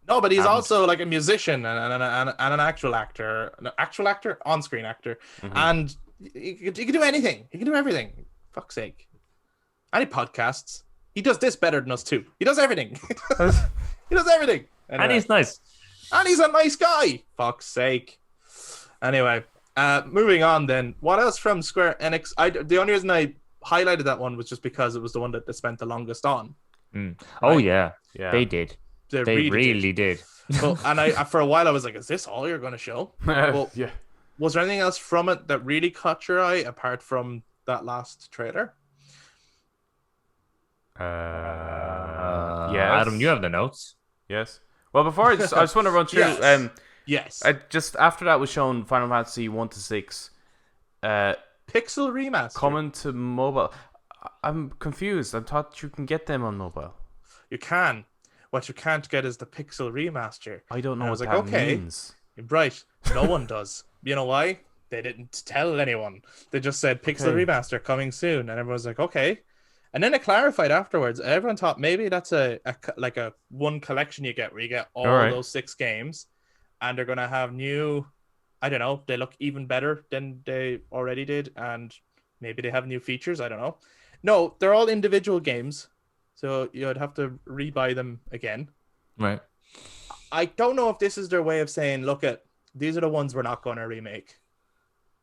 No, but he's Haven't. also like a musician and an actual actor, on-screen actor, and he can do anything. He can do everything. Fuck's sake. And he podcasts. He does this better than us too. He does everything. He does everything. Anyway. And he's nice. And he's a nice guy. Fuck's sake. Anyway, moving on then. What else from Square Enix? The only reason I highlighted that one was just because it was the one that they spent the longest on. Oh, yeah. Yeah. They did. They really did. But, and I for a while I was like, is this all you're going to show? Well, yeah. Was there anything else from it that really caught your eye apart from that last trailer? Yes. Adam, you have the notes. Yes. Well, before I just want to run through. Yes. Yes. Just after that was shown Final Fantasy 1 to 6. Pixel remaster. Coming to mobile. I'm confused. I thought you can get them on mobile. You can. What you can't get is the Pixel remaster. I don't know And I what was like, that okay. means. Right. No one does. You know why? They didn't tell anyone. They just said Pixel Okay. remaster coming soon, and everyone's like, okay. And then it clarified afterwards. Everyone thought maybe that's a one collection you get where you get all right. those 6 games, and they're gonna have new. I don't know. They look even better than they already did, and maybe they have new features. I don't know. No, they're all individual games, so you'd have to rebuy them again. Right. I don't know if this is their way of saying, look, these are the ones we're not going to remake.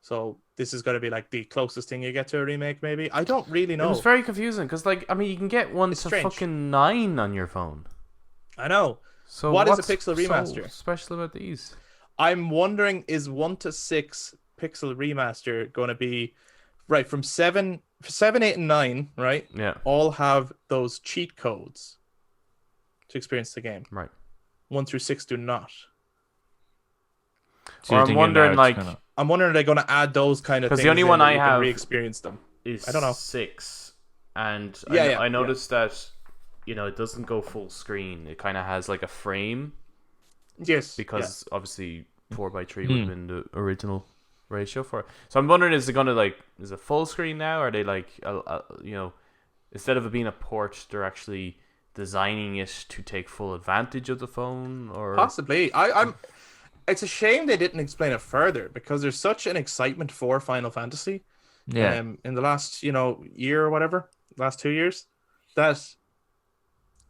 So this is going to be like the closest thing you get to a remake, maybe. I don't really know. It was very confusing because, you can get one It's to strange. fucking 9 on your phone. I know. So What is a what's pixel remaster? so special about these? I'm wondering, is 1 to 6 Pixel Remaster going to be right from 7, 8, and 9, right? Yeah. All have those cheat codes to experience the game. Right. 1 through 6 do not. So Or you're I'm thinking wondering, now it's kinda- I'm wondering, are they going to add those kind of 'Cause things? the only in one that I you can have re-experience them. Is I don't know. 6, and Yeah, I noticed that it doesn't go full screen. It kind of has like a frame Yes. because obviously 4:3 would have been the original ratio for it. So I'm wondering, is it full screen now? Or are they like instead of it being a port, they're actually designing it to take full advantage of the phone? Or Possibly. I'm. It's a shame they didn't explain it further because there's such an excitement for Final Fantasy. Yeah. In the last year or whatever, last 2 years, that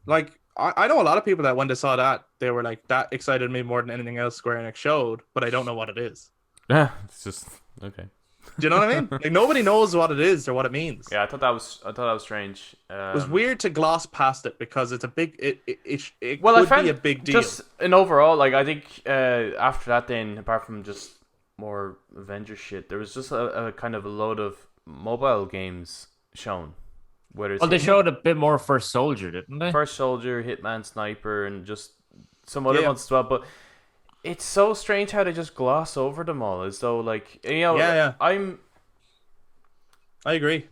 like I know a lot of people that when they saw that they were like, that excited me more than anything else Square Enix showed, but I don't know what it is. yeah, it's just okay. Do you know what I mean? Like nobody knows what it is or what it means. Yeah, I thought that was strange. It was weird to gloss past it because it's a big. It Well, I could found be a big deal. just in overall, I think after that, then apart from just more Avengers shit, there was just a kind of a load of mobile games shown. Whether it's Well, they showed a bit more First Soldier, didn't they? First Soldier, Hitman, Sniper, and just some other Yeah. ones as well. But it's so strange how they just gloss over them all, as though Yeah. I'm I agree.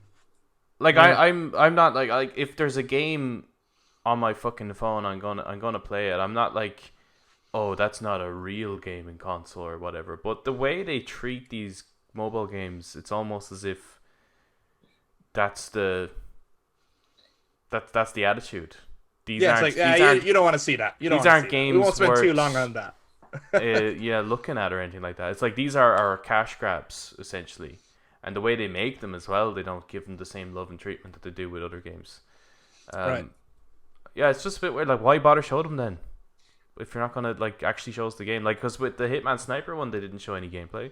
I'm not like if there's a game on my fucking phone, I'm gonna play it. I'm not like, oh, that's not a real gaming console or whatever. But the way they treat these mobile games, it's almost as if that's the attitude. These Yeah, it's aren't, like these aren't you don't want to see that. You don't these wanna aren't see that. We games won't spend too worth- long on that. looking at or anything like that. It's like these are our cash grabs essentially, and the way they make them as well, they don't give them the same love and treatment that they do with other games. Right. Yeah, it's just a bit weird. Like, why bother show them then if you're not gonna actually show us the game? Like, because with the Hitman Sniper one, they didn't show any gameplay.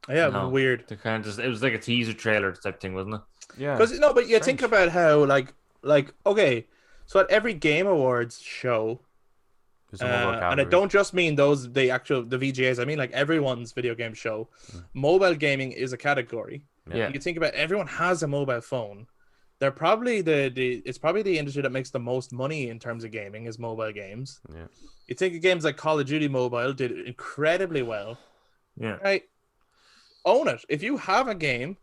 Yeah, No. weird. They kind of just, it was like a teaser trailer type thing, wasn't it? Yeah, Because but you Strange. think about how like okay, so at every Game Awards show, there's a mobile and I category. don't just mean the VGAs. I mean like everyone's video game show. Mobile gaming is a category. Yeah. You think about everyone has a mobile phone. They're probably it's probably the industry that makes the most money in terms of gaming is mobile games. Yeah. You think of games like Call of Duty Mobile did incredibly well. Yeah. Right? Own it. If you have a game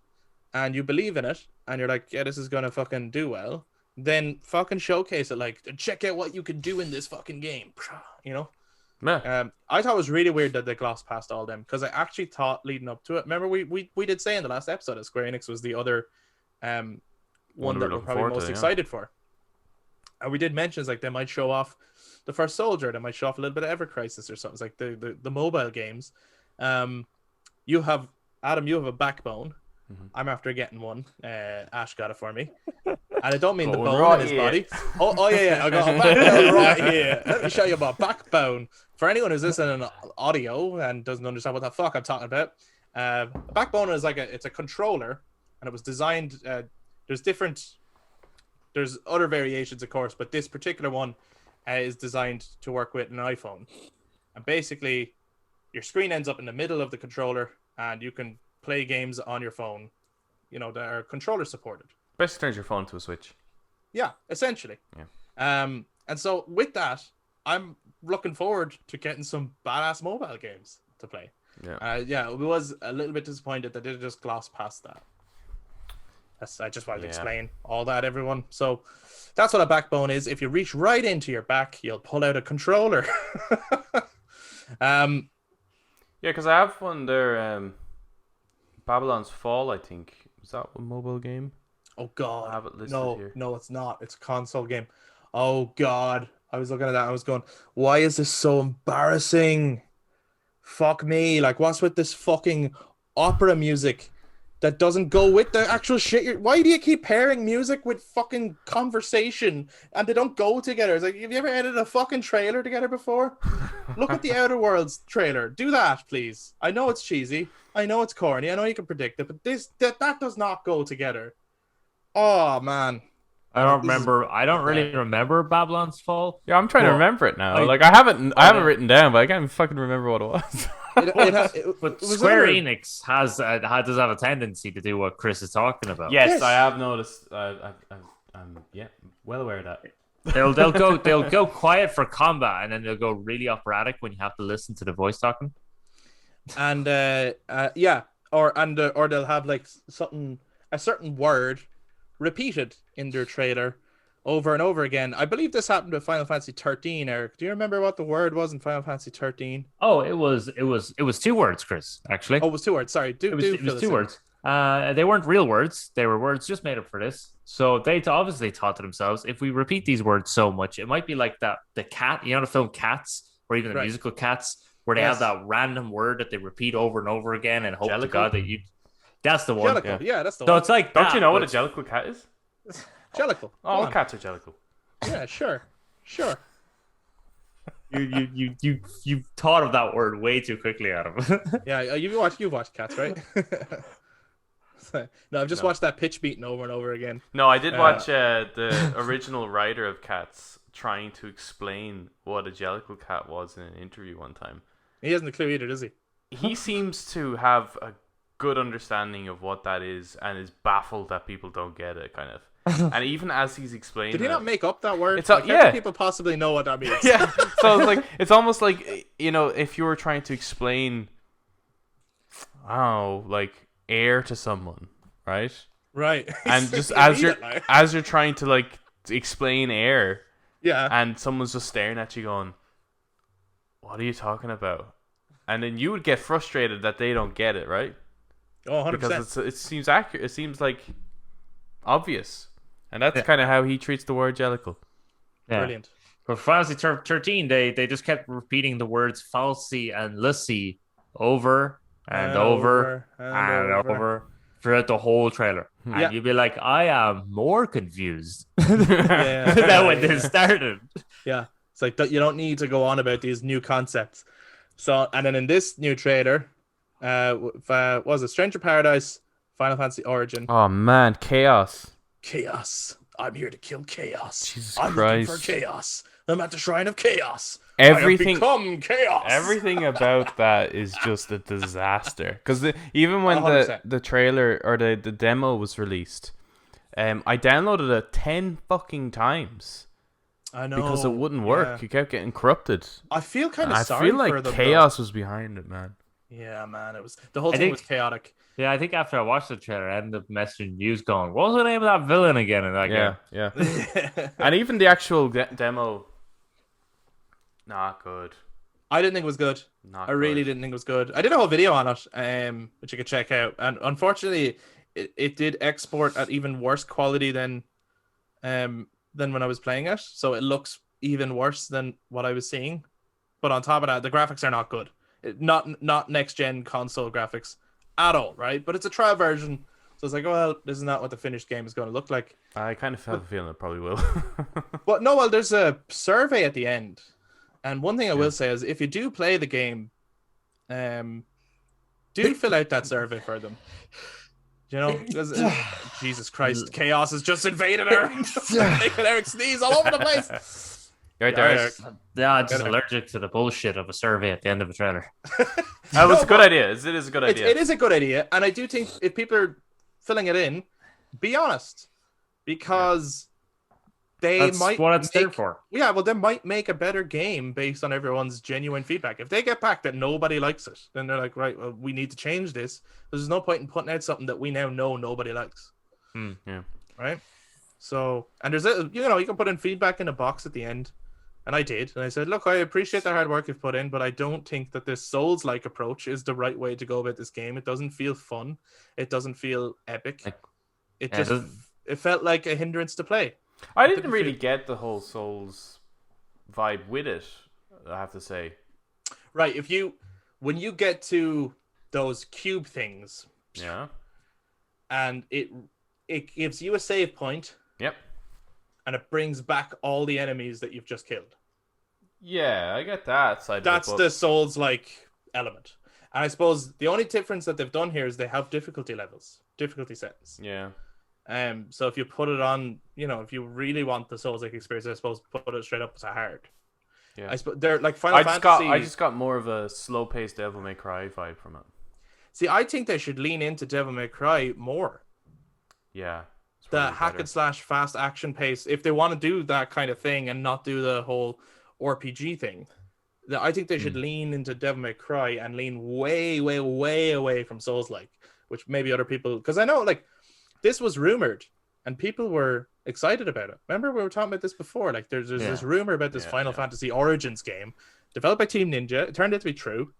and you believe in it and you're like, yeah, this is gonna fucking do well, then fucking showcase it. Like, check out what you can do in this fucking game. You know. Yeah. I thought it was really weird that they glossed past all them, because I actually thought leading up to it. Remember, we did say in the last episode that Square Enix was the other one that we're probably most excited for. And we did mention, like, they might show off the first Soldier, they might show off a little bit of Ever Crisis or something. It's like the mobile games. You have Adam, you have a backbone. I'm after getting one. Ash got it for me. And I don't mean the bone right in his here. body. Oh yeah. I got a backbone right here. Let me show you my backbone. For anyone who's listening on audio and doesn't understand what the fuck I'm talking about, a backbone is like it's a controller, and it was designed. There's other variations, of course, but this particular one is designed to work with an iPhone. And basically, your screen ends up in the middle of the controller, and you can play games on your phone, you know, that are controller supported. Best turns your phone to a Switch. Yeah, essentially. Yeah. And so with that, I'm looking forward to getting some badass mobile games to play. Yeah. It was a little bit disappointed that they just glossed past that. I just wanted to explain all that, everyone. So that's what a backbone is. If you reach right into your back, you'll pull out a controller. Yeah, because I have one there. Babylon's Fall, I think. Was that a mobile game? Oh God! I have it listed here. No, it's not. It's a console game. Oh God! I was looking at that. I was going, "Why is this so embarrassing? Fuck me! Like, what's with this fucking opera music that doesn't go with the actual shit? Why do you keep pairing music with fucking conversation and they don't go together? It's like, have you ever edited a fucking trailer together before? Look at the Outer Worlds trailer. Do that, please. I know it's cheesy. I know it's corny. I know you can predict it, but that does not go together. Oh man, I don't really remember Babylon's Fall. Yeah, I'm trying to remember it now. I haven't written down, but I can't even fucking remember what it was. But Square Enix does have a tendency to do what Kris is talking about. Yes, I have noticed. I'm well aware of that. They'll go quiet for combat, and then they'll go really operatic when you have to listen to the voice talking. And or they'll have like a certain word repeated in their trailer over and over again. I believe this happened with Final Fantasy 13. Eric, do you remember what the word was in Final Fantasy 13? Oh, it was 2 words, Kris. Actually, it was 2 words. Sorry, it was 2 words. They weren't real words; they were words just made up for this. So they obviously thought to themselves, if we repeat these words so much, it might be like the cat. You know the film Cats, or even the musical Cats, where they have that random word that they repeat over and over again and hope to God that you. That's the one. Jellicle. Yeah, that's the so one. It's like Don't you know what a Jellicle cat is? Jellicle. All cats are Jellicle. Yeah, sure. You thought of that word way too quickly, Adam. Yeah, you've watched Cats, right? No, I've just watched that pitch beating over and over again. No, I did watch the original writer of Cats trying to explain what a Jellicle cat was in an interview one time. He hasn't a clue either, does he? He seems to have a good understanding of what that is and is baffled that people don't get it, kind of. And even as he's explaining, did he not make up that word? It's how can people possibly know what that means? Yeah. So it's like, it's almost like, you know, if you were trying to explain, like air to someone, right? Right. And just as you're trying to like explain air, yeah, and someone's just staring at you going, "What are you talking about?" And then you would get frustrated that they don't get it, right? Oh, 100%. Because it seems accurate. It seems like obvious. And that's kind of how he treats the word Jellicle. Yeah. Brilliant. For Final Fantasy 13, they just kept repeating the words falsi and lussi over and over throughout the whole trailer. And you'd be like, I am more confused than when this started. Yeah. It's like, you don't need to go on about these new concepts. So, and then in this new trailer, was it Stranger Paradise, Final Fantasy Origin? Oh man, chaos! I'm here to kill chaos. Jesus I'm Christ. looking for chaos. I'm at the shrine of chaos. Everything, I have become chaos. Everything about that is just a disaster. Because even when the trailer or the demo was released, I downloaded it 10 fucking times. I know, because it wouldn't work. Yeah. It kept getting corrupted. I feel kind of sorry. I feel like for them, chaos was behind it, man. Yeah, man, it was the whole I thing think- was chaotic. Yeah, I think after I watched the trailer, I ended up messaging you going, "What was the name of that villain again?" in that game? Yeah. And even the actual demo, not good. I didn't think it was good. Not I really good. didn't think it was good. I did a whole video on it, which you could check out. And unfortunately, it did export at even worse quality than when I was playing it. So it looks even worse than what I was seeing. But on top of that, the graphics are not good. Not next gen console graphics at all, right? But it's a trial version, so it's like, well, this is not what the finished game is going to look like. I kind of have a feeling it probably will. But no, well, there's a survey at the end, and one thing I will say is, if you do play the game, do fill out that survey for them. You know, 'cause, Jesus Christ, chaos has just invaded her, making Eric sneeze all over the place. You're right there. Eric. Yeah, I'm just allergic to the bullshit of a survey at the end of a trailer. That was No, a good idea. It is a good It idea. is a good idea, and I do think if people are filling it in, be honest, because they That's might what it's there make- for. Yeah, well, they might make a better game based on everyone's genuine feedback. If they get back that nobody likes it, then they're like, right, well, we need to change this. There's no point in putting out something that we now know nobody likes, Yeah. right? So, and there's a, you can put in feedback in a box at the end, and I did, and I said, look, I appreciate the hard work you've put in, but I don't think that this Souls-like approach is the right way to go about this game. It doesn't feel fun. It doesn't feel epic. It Yeah, just it felt like a hindrance to play. I didn't didn't really feel- get the whole Souls vibe with it, I have to say. Right, when you get to those cube things, Yeah. and it gives you a save point, Yep. and it brings back all the enemies that you've just killed. Yeah, I get that side That's of it. the Souls-like element. And I suppose the only difference that they've done here is they have difficulty settings. Yeah. So if you put it on, if you really want the Souls-like experience, I suppose put it straight up to hard. Yeah. I suppose they're like Final I Fantasy. just got more of a slow-paced Devil May Cry vibe from it. See, I think they should lean into Devil May Cry more. Yeah. It's The probably hack better. and slash fast action pace, if they want to do that kind of thing and not do the whole RPG thing, I think they should lean into Devil May Cry and lean way, way, way away from Souls-like, which maybe other people, because I know like this was rumored and people were excited about it. Remember we were talking about this before? Like there's this rumor about this Final Fantasy Origins game developed by Team Ninja. It turned out to be true,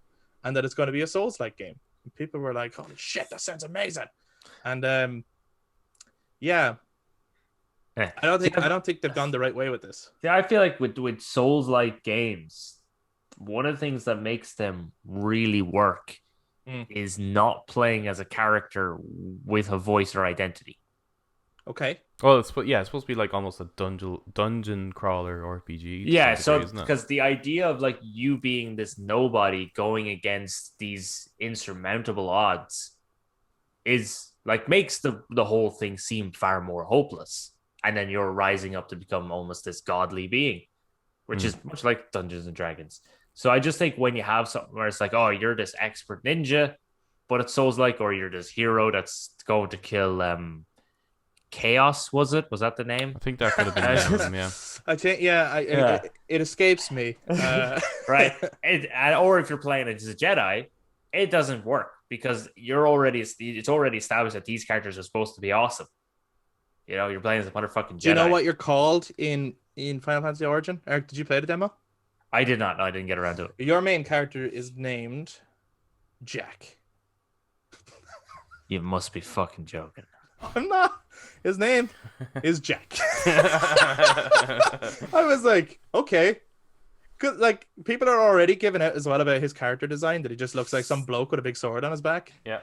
and that it's going to be a Souls-like game. And people were like, "Holy shit, that sounds amazing!" And yeah. I don't think they've gone the right way with this. Yeah, I feel like with Souls-like games, one of the things that makes them really work is not playing as a character with a voice or identity. Okay. Well, it's supposed to be like almost a dungeon crawler RPG. Yeah, to some so degree, isn't it? because the idea of like you being this nobody going against these insurmountable odds is like makes the whole thing seem far more hopeless, and then you're rising up to become almost this godly being, which is much like Dungeons and Dragons. So I just think when you have something where it's like, oh, you're this expert ninja, but it's Souls-like, or you're this hero that's going to kill Chaos, was that the name? I think that could have been the name of them, yeah. I think, it escapes me. Right. Or if you're playing as a Jedi, it doesn't work because it's already established that these characters are supposed to be awesome. You're playing as a motherfucking Jedi. Do you know what you're called in Final Fantasy Origin? Eric, did you play the demo? I did not. No, I didn't get around to it. Your main character is named Jack. You must be fucking joking. I'm not. His name is Jack. I was like, okay. Cause like people are already giving out as well about his character design, that he just looks like some bloke with a big sword on his back, Yeah.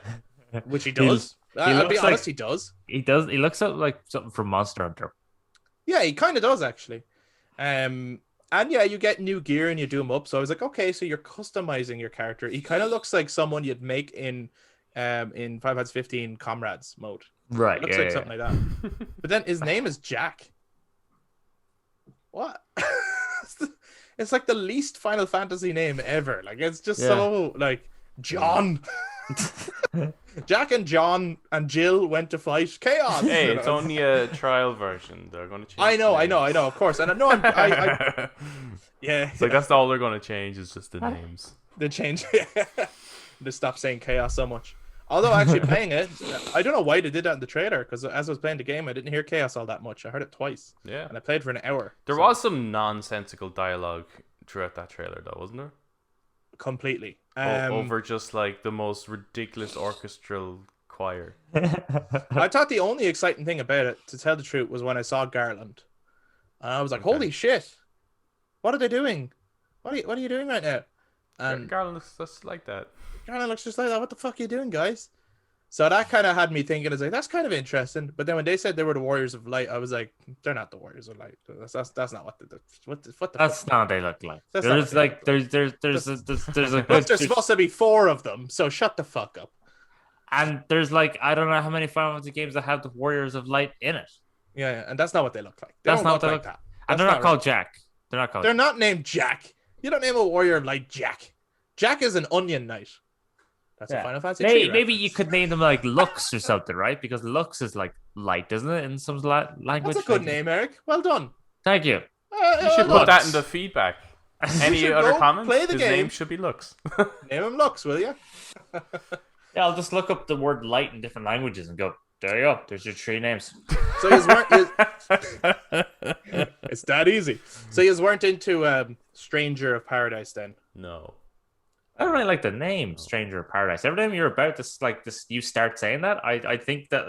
which he does. I'll looks be like- honest, he does. He does. He looks like something from Monster Hunter. Yeah, he kind of does actually. And yeah, you get new gear and you do him up. So I was like, okay, so you're customizing your character. He kind of looks like someone you'd make in Final Fantasy 15 Comrades mode. Right. Looks like something like that. But then his name is Jack. What? It's like the least Final Fantasy name ever. Like it's just so like John. Jack and John and Jill went to fight Chaos. Hey, it's only a trial version. They're going to change. I know, the names. of course. And I know yeah. It's like that's all they're going to change is just the names. They change. Just stop saying chaos so much. Although actually playing it, I don't know why they did that in the trailer, because as I was playing the game, I didn't hear chaos all that much. I heard it twice. Yeah. And I played for an hour. There was some nonsensical dialogue throughout that trailer, though, wasn't there? Completely. Over just like the most ridiculous orchestral choir. I thought the only exciting thing about it, to tell the truth, was when I saw Garland. And I was like, Okay. holy shit. What are they doing? What are you doing right now? And Garland looks just like that. Garland looks just like that. What the fuck are you doing, guys? So that kind of had me thinking, it's like, that's kind of interesting. But then when they said they were the Warriors of Light, I was like, they're not the Warriors of Light. That's not what what the That's fuck? not what they look like. That's not There's what they like look there's a But good there's supposed to be 4 of them, so shut the fuck up. and there's like I don't know how many Final Fantasy games that have the Warriors of Light in it. Yeah, and that's not what they look like. They That's don't not look what they like look- that. And That's they're not called right. Jack. They're not called. They're not named Jack. You don't name a warrior of light Jack. Jack is an onion knight. That's a Final Fantasy Maybe, 3 maybe you reference. could name them like Lux or something, right? Because Lux is like light, isn't it? In some language. That's a good name, Eric. Well done. Thank you. You should Lux. put that in the feedback. Any should other go comments? play the His game. name should be Lux. Name him Lux, will you? Yeah, I'll just look up the word light in different languages and go, there you go. There's your 3 names. So it's that easy. So you weren't into Stranger of Paradise then? No. I don't really like the name Stranger of Paradise. Every time you're about this, like this, you start saying that. I think that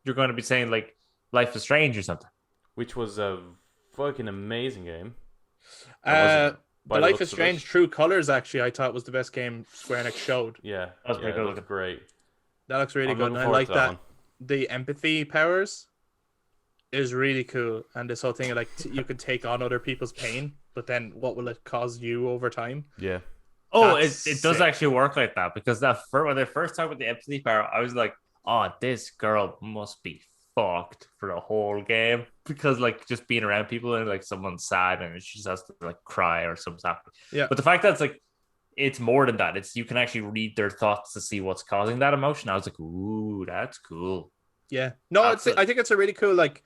you're going to be saying like Life is Strange or something. Which was a fucking amazing game. The By the Life looks is of Strange it. True Colors, actually, I thought was the best game Square Enix showed. Yeah. That was pretty yeah, good it looked looking. great. That looks really I'm good. looking And I forward like to that. one. The empathy powers is really cool. And this whole thing of like you can take on other people's pain, but then what will it cause you over time? Yeah. Oh, That's it does sick. actually work like that because when they first talked about the empathy power, I was like, oh, this girl must be fucked for the whole game because like just being around people and like someone's sad and she just has to like cry or something's happening. Yeah. But the fact that it's more than that. It's you can actually read their thoughts to see what's causing that emotion. I was like, ooh, that's cool. Yeah. No, That's I think it's a really cool like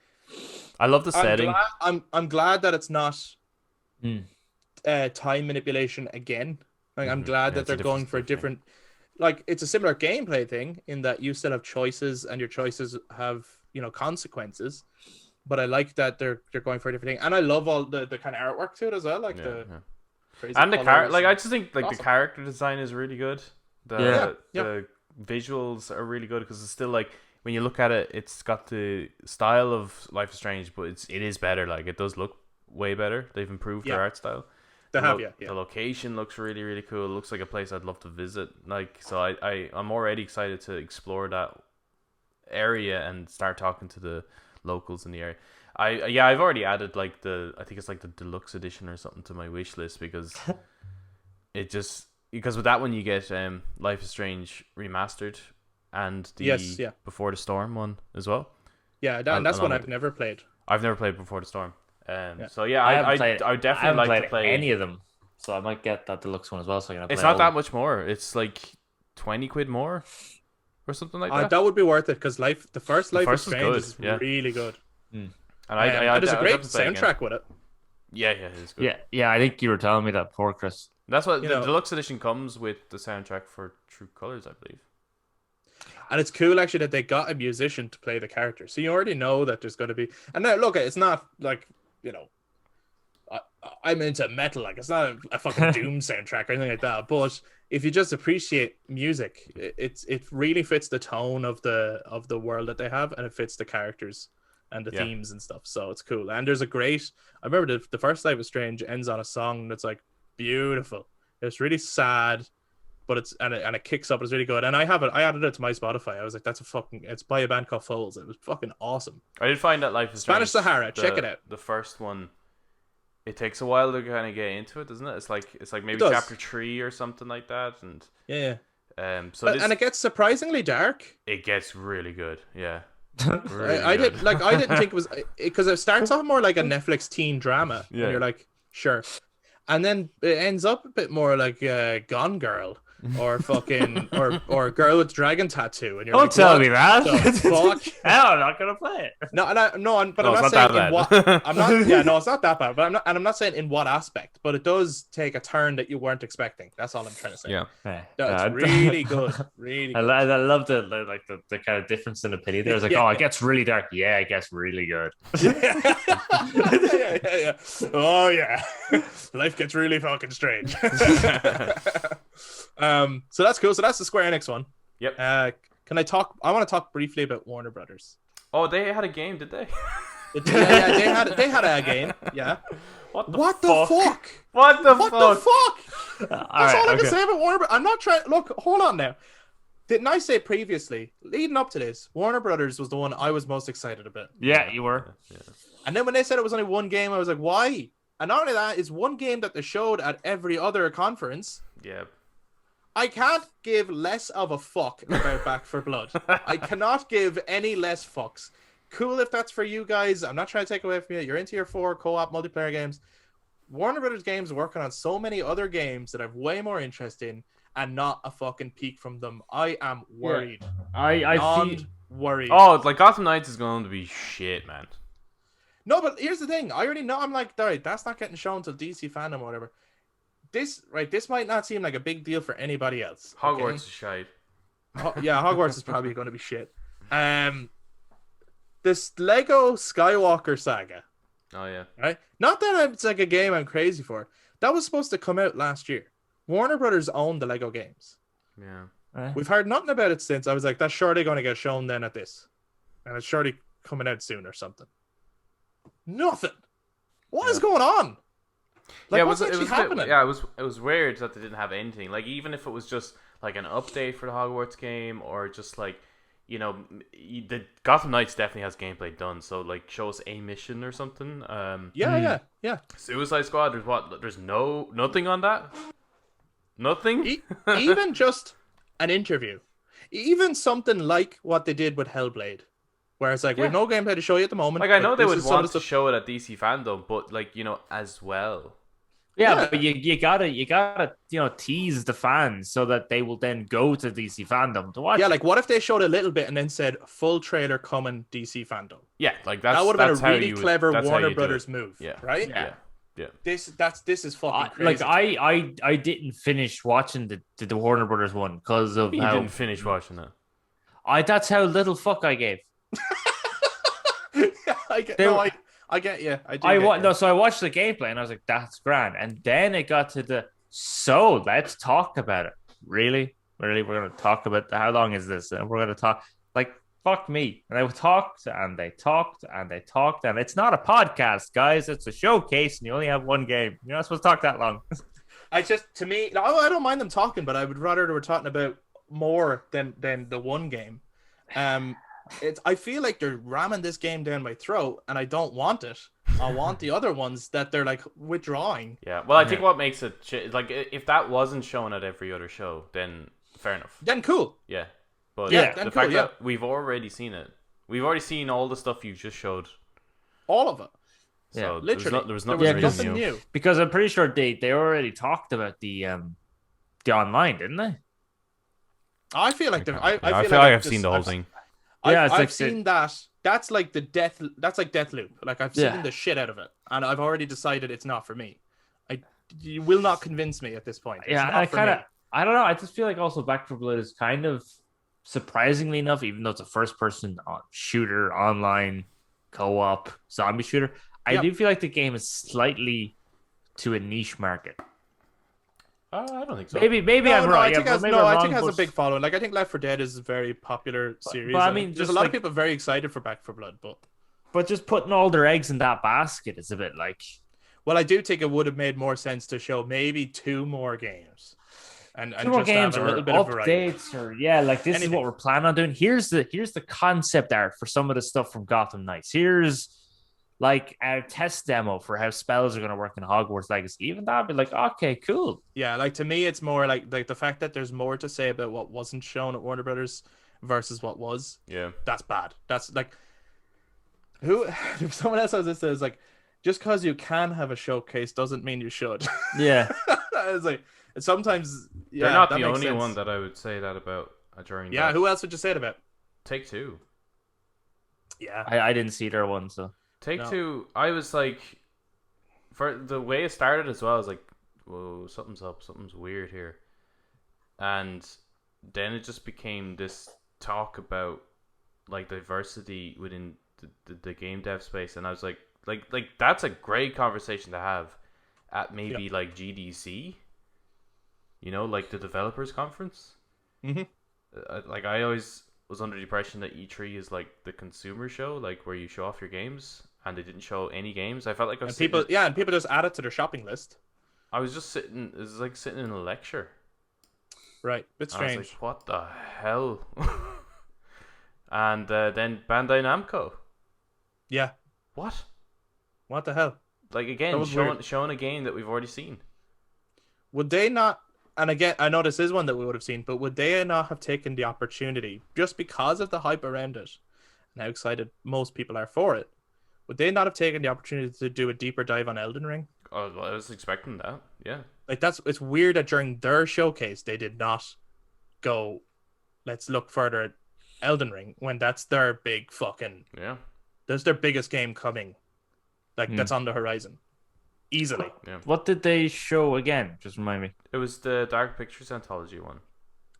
I love the setting. I'm glad that it's not Hmm. time manipulation again. Like I'm Mhm. glad Yeah, that it's a they're going different for a thing. different like it's a similar gameplay thing in that you still have choices and your choices have, consequences. But I like that they're going for a different thing. And I love all the kind of artwork to it as well, like Yeah, the yeah. crazy And the colours I just think like Awesome. the character design is really good. Yeah. The visuals are really good because it's still like when you look at it, it's got the style of Life is Strange, but it is better. Like it does look way better. They've improved their Yeah. art style. They The have, lo- yeah. The location looks really, really cool. It looks like a place I'd love to visit. Like, so I'm already excited to explore that area and start talking to the locals in the area. I've already added like I think it's like the deluxe edition or something to my wish list because because with that one you get Life is Strange remastered and the Yes, yeah. Before the Storm one as well. Yeah, I'll- that's one I'll- I've never played. I've never played Before the Storm. So I yeah, haven't I played- would I definitely haven't like played to play any of them, so I might get that deluxe one as well. So I can It's play not all that of them. much more. It's like 20 quid more or something like that. That would be worth it because the first Life first is is Strange good, is yeah. really good. And And there's a I'd great have to play it again. soundtrack with it. Yeah, it is good. Yeah. I think you were telling me that before, Chris. That's what You the know- deluxe edition comes with, the soundtrack for True Colors, I believe. And it's cool actually that they got a musician to play the character. So you already know that there's going to be. And now look, it's not like, I'm into metal. Like it's not a fucking Doom soundtrack or anything like that. But if you just appreciate music, it really fits the tone of the world that they have, and it fits the characters and the Yeah. themes and stuff. So it's cool. And there's a great. I remember the first Life is Strange ends on a song that's like beautiful. It's really sad, but it kicks up. It's really good. And I added it to my Spotify. I was like, it's by a band called Foals. It was fucking awesome. I did find that Life is Spanish Strange, Sahara, check it out. The first one, it takes a while to kind of get into it, doesn't it? It's like maybe does. chapter 3 or something like that, and Yeah. so And it gets surprisingly dark. it gets really good. Yeah, I really good. didn't think it was because it starts off more like a Netflix teen drama, Yeah. and you're like, sure, and then it ends up a bit more like Gone Girl, or fucking or girl with dragon tattoo, and you're Don't like, tell what me that. the fuck? Hell, I'm not gonna play it. No, and I'm No, not it's not saying that in what bad. I'm not. Yeah, no, it's not that bad. But I'm not saying in what aspect. But it does take a turn that you weren't expecting. That's all I'm trying to say. Yeah. That's really good. Really I, good. I love the kind of difference in opinion. There's like, Yeah. oh, it gets really dark. Yeah, it gets really good. Yeah. Oh yeah, life gets really fucking strange. So that's cool. So that's the Square Enix one. Yep. Can I talk? I want to talk briefly about Warner Brothers. Oh, they had a game, did they? Yeah, they had a game. Yeah. What the What fuck? the fuck? What the What fuck? the fuck? That's all I okay. can say about Warner. I'm not trying. Look, hold on now. Didn't I say previously, leading up to this, Warner Brothers was the one I was most excited about. Yeah, you were. Yeah. And then when they said it was only one game, I was like, why? And not only that, it's one game that they showed at every other conference. Yeah. I can't give less of a fuck about Back for Blood. I cannot give any less fucks. Cool if that's for you guys. I'm not trying to take away from you. You're into your 4 co-op multiplayer games. Warner Brothers Games working on so many other games that I've way more interest in, and not a fucking peek from them. I am worried. I Beyond feel worried. Oh, it's like Gotham Knights is going to be shit, man. No, but here's the thing. I already know. I'm like, all right, that's not getting shown till DC fandom or whatever. This might not seem like a big deal for anybody else. Hogwarts okay? is shite. Yeah, Hogwarts is probably going to be shit. This Lego Skywalker saga, Oh yeah. right? Not that it's like a game I'm crazy for. That was supposed to come out last year. Warner Brothers owned the Lego games. Yeah. We've heard nothing about it since. I was like, that's surely going to get shown then at this. And it's surely coming out soon or something. Nothing. What is going on? Like, yeah, what's actually happening? it was weird that they didn't have anything. Like, even if it was just like an update for the Hogwarts game, or just like, you know, the Gotham Knights definitely has gameplay done. So like, show us a mission or something. Yeah. Suicide Squad. There's nothing on that. Nothing. Even just an interview, even something like what they did with Hellblade, where it's like, we have no gameplay to show you at the moment. Like, I know but they this would is some of want the to stuff- show it at DC Fandom, but like, you know, as well. Yeah, but you gotta tease the fans so that they will then go to DC fandom to watch. Yeah, like what if they showed a little bit and then said full trailer coming DC fandom? Yeah, like that That would have that's been a how really you would- clever that's how Warner you do Brothers it. move. Yeah. Right? Yeah. This is fucking crazy. like I didn't finish watching the Warner Brothers one because of You how didn't finish watching that. that's how little fuck I gave. I get you. So I watched the gameplay and I was like, that's grand. And then it got to let's talk about it. Really? We're gonna talk about how long is this? And we're gonna talk like fuck me. And they talked and they talked and they talked, and it's not a podcast, guys. It's a showcase, and you only have one game. You're not supposed to talk that long. I don't mind them talking, but I would rather they were talking about more than the one game. I feel like they're ramming this game down my throat, and I don't want it. I want the other ones that they're like withdrawing. Yeah. Well, I think what makes it like, if that wasn't shown at every other show, then fair enough. Then cool. Yeah. But Yeah, the then fact cool, yeah. that we've already seen it. We've already seen all the stuff you just showed. All of it. So Yeah, Literally. there was There nothing, was really nothing new. new. Because I'm pretty sure they already talked about the online, didn't they? I feel like I feel like I've seen the whole thing. I've seen that. That's like That's like Deathloop. Like I've seen the shit out of it, and I've already decided it's not for me. You will not convince me at this point. It's not for me. I don't know. I just feel like also Back 4 Blood is kind of, surprisingly enough, even though it's a first-person shooter, online, co-op, zombie shooter, I do feel like the game is slightly to a niche market. I don't think so. Maybe I'm wrong. I think maybe I I'm think it has wrong, a big following. Like I think Left 4 Dead is a very popular series. but I mean, there's just a lot like- of people very excited for Back 4 Blood, but just putting all their eggs in that basket is a bit like... well, I do think it would have made more sense to show maybe 2 more games, and Two more just games have a or little bit of variety. updates or this is Anything. what we're planning on doing. Here's the concept art for some of the stuff from Gotham Knights. Here's like a test demo for how spells are going to work in Hogwarts Legacy. Even that'd be like, okay, cool. Yeah, like to me, it's more like the fact that there's more to say about what wasn't shown at Warner Brothers versus what was. Yeah. That's bad. That's like someone else has this says like, just because you can have a showcase doesn't mean you should. Yeah. It's like sometimes They're yeah, not that the makes only sense. one that I would say that about during Yeah, that. who else would you say it about? Take Two. Yeah, I didn't see their one, so Take No. Two, I was like, for the way it started as well, I was like, whoa, something's up, something's weird here. And then it just became this talk about like diversity within the game dev space, and I was like that's a great conversation to have at maybe like GDC, you know, like the developers conference. Mm-hmm. Like I always was under the impression that E3 is like the consumer show, like where you show off your games, and they didn't show any games. I felt like I was And people, sitting, yeah, and people just add it to their shopping list. I was just sitting. It was like sitting in a lecture. Right, bit I was strange. like, what the hell? And then Bandai Namco. Yeah, What? what the hell? Like That again, was showing weird. showing a game that we've already seen. Would they not? And again, I know this is one that we would have seen, but would they not have taken the opportunity just because of the hype around it and how excited most people are for it? Would they not have taken the opportunity to do a deeper dive on Elden Ring? Oh, well, I was expecting that. Yeah. Like it's weird that during their showcase they did not go, let's look further at Elden Ring when that's their big fucking Yeah. that's their biggest game coming. Like that's on the horizon. Easily. Yeah. what did they show again? Just remind me. It was the Dark Pictures anthology one.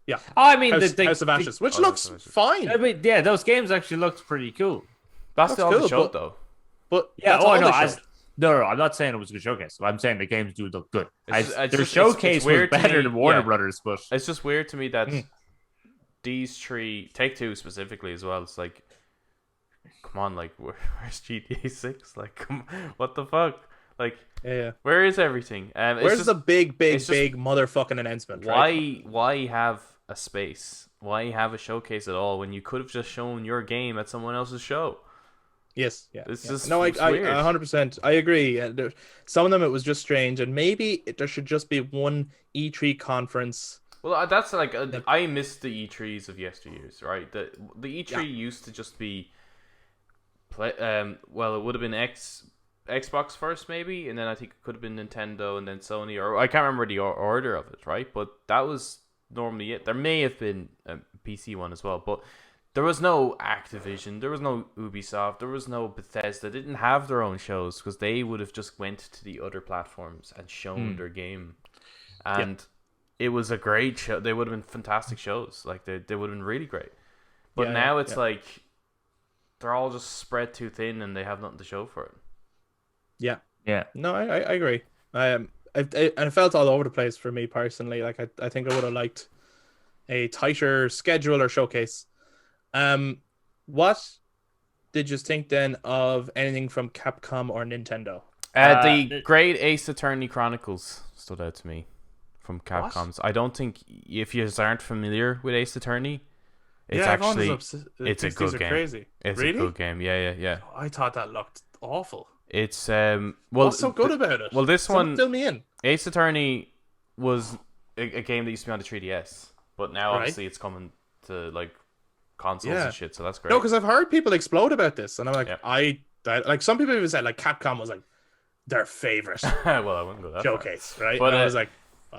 Yeah. Oh, I mean, House of Ashes, which Oh, looks House of Ashes. fine. I mean, yeah, those games actually looked pretty cool. That's That's all they cool, showed but- though. But Yeah, that's oh all no, they showed. no, I'm not saying it was a good showcase. I'm saying the games do look good. It's just- it's Their just- showcase it's was weird to better me, than Warner yeah. Brothers, but It's just weird to me that Mm. these three, Take Two specifically as well. It's like, come on, like where's GTA 6? Like, what the fuck? Like, Yeah. where is everything? It's Where's just, the big, it's just- big motherfucking announcement? Right? why have a space? Why have a showcase at all when you could have just shown your game at someone else's show? Yes. Yeah. It's yeah. just- No, it's I weird. 100%. I agree. Some of them it was just strange, and maybe there should just be one E3 conference. Well, that's like I miss the E3s of yesteryears, right? The E3 Yeah. used to just be well, it would have been Xbox first maybe, and then I think it could have been Nintendo and then Sony, or I can't remember the order of it, right? But that was normally it. There may have been a PC one as well, but there was no Activision, there was no Ubisoft, there was no Bethesda. They didn't have their own shows because they would have just went to the other platforms and shown their game, and it was a great show. They would have been fantastic shows. Like they would have been really great. But Yeah, now it's yeah. like they're all just spread too thin and they have nothing to show for it. Yeah. yeah. No, I agree. And it felt all over the place for me personally. Like I think I would have liked a tighter schedule or showcase. What did you think then of anything from Capcom or Nintendo? The Great Ace Attorney Chronicles stood out to me from Capcom's. I don't think if you aren't familiar with Ace Attorney, it's actually it's a good game. Crazy. It's Really? a good game. Yeah. I thought that looked awful. It's well, What's so good about it? well, this Someone one, fill me in. Ace Attorney was a game that used to be on the 3DS, but now Right. obviously it's coming to like consoles Yeah. and shit. So that's great. No, because I've heard people explode about this, and I'm like, Yeah. like some people even said like Capcom was like their favorite Well, I wouldn't go that far. showcase, right? But, and I was like,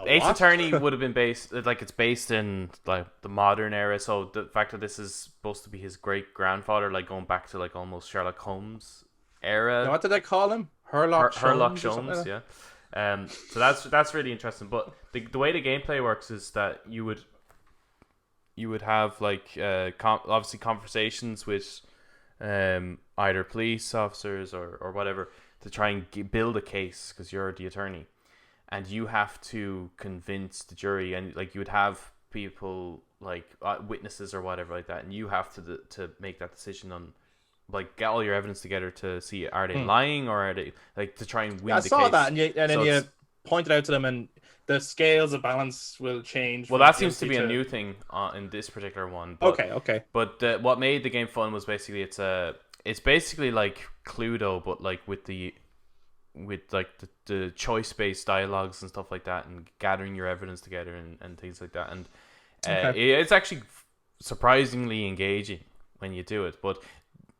Ace what? Attorney would have been based like it's based in like the modern era, so the fact that this is supposed to be his great grandfather, like going back to like almost Sherlock Holmes era, What did they call him? Herlock Herlock Sholmes or something Holmes, like yeah. So that's really interesting. But the way the gameplay works is that you would have like obviously conversations with either police officers or whatever to try and build a case because you're the attorney. And you have to convince the jury, and like you would have people like witnesses or whatever like that, and you have to make that decision on like get all your evidence together to see are they lying or are they like to try and win I the saw case. that, and then So you it's- pointed out to them, and the scales of balance will change. Well, from that seems to guilty be a new thing in this particular one. But, Okay. But what made the game fun was basically it's basically like Cluedo, but like with like the choice based dialogues and stuff like that, and gathering your evidence together and things like that. And it's actually surprisingly engaging when you do it. But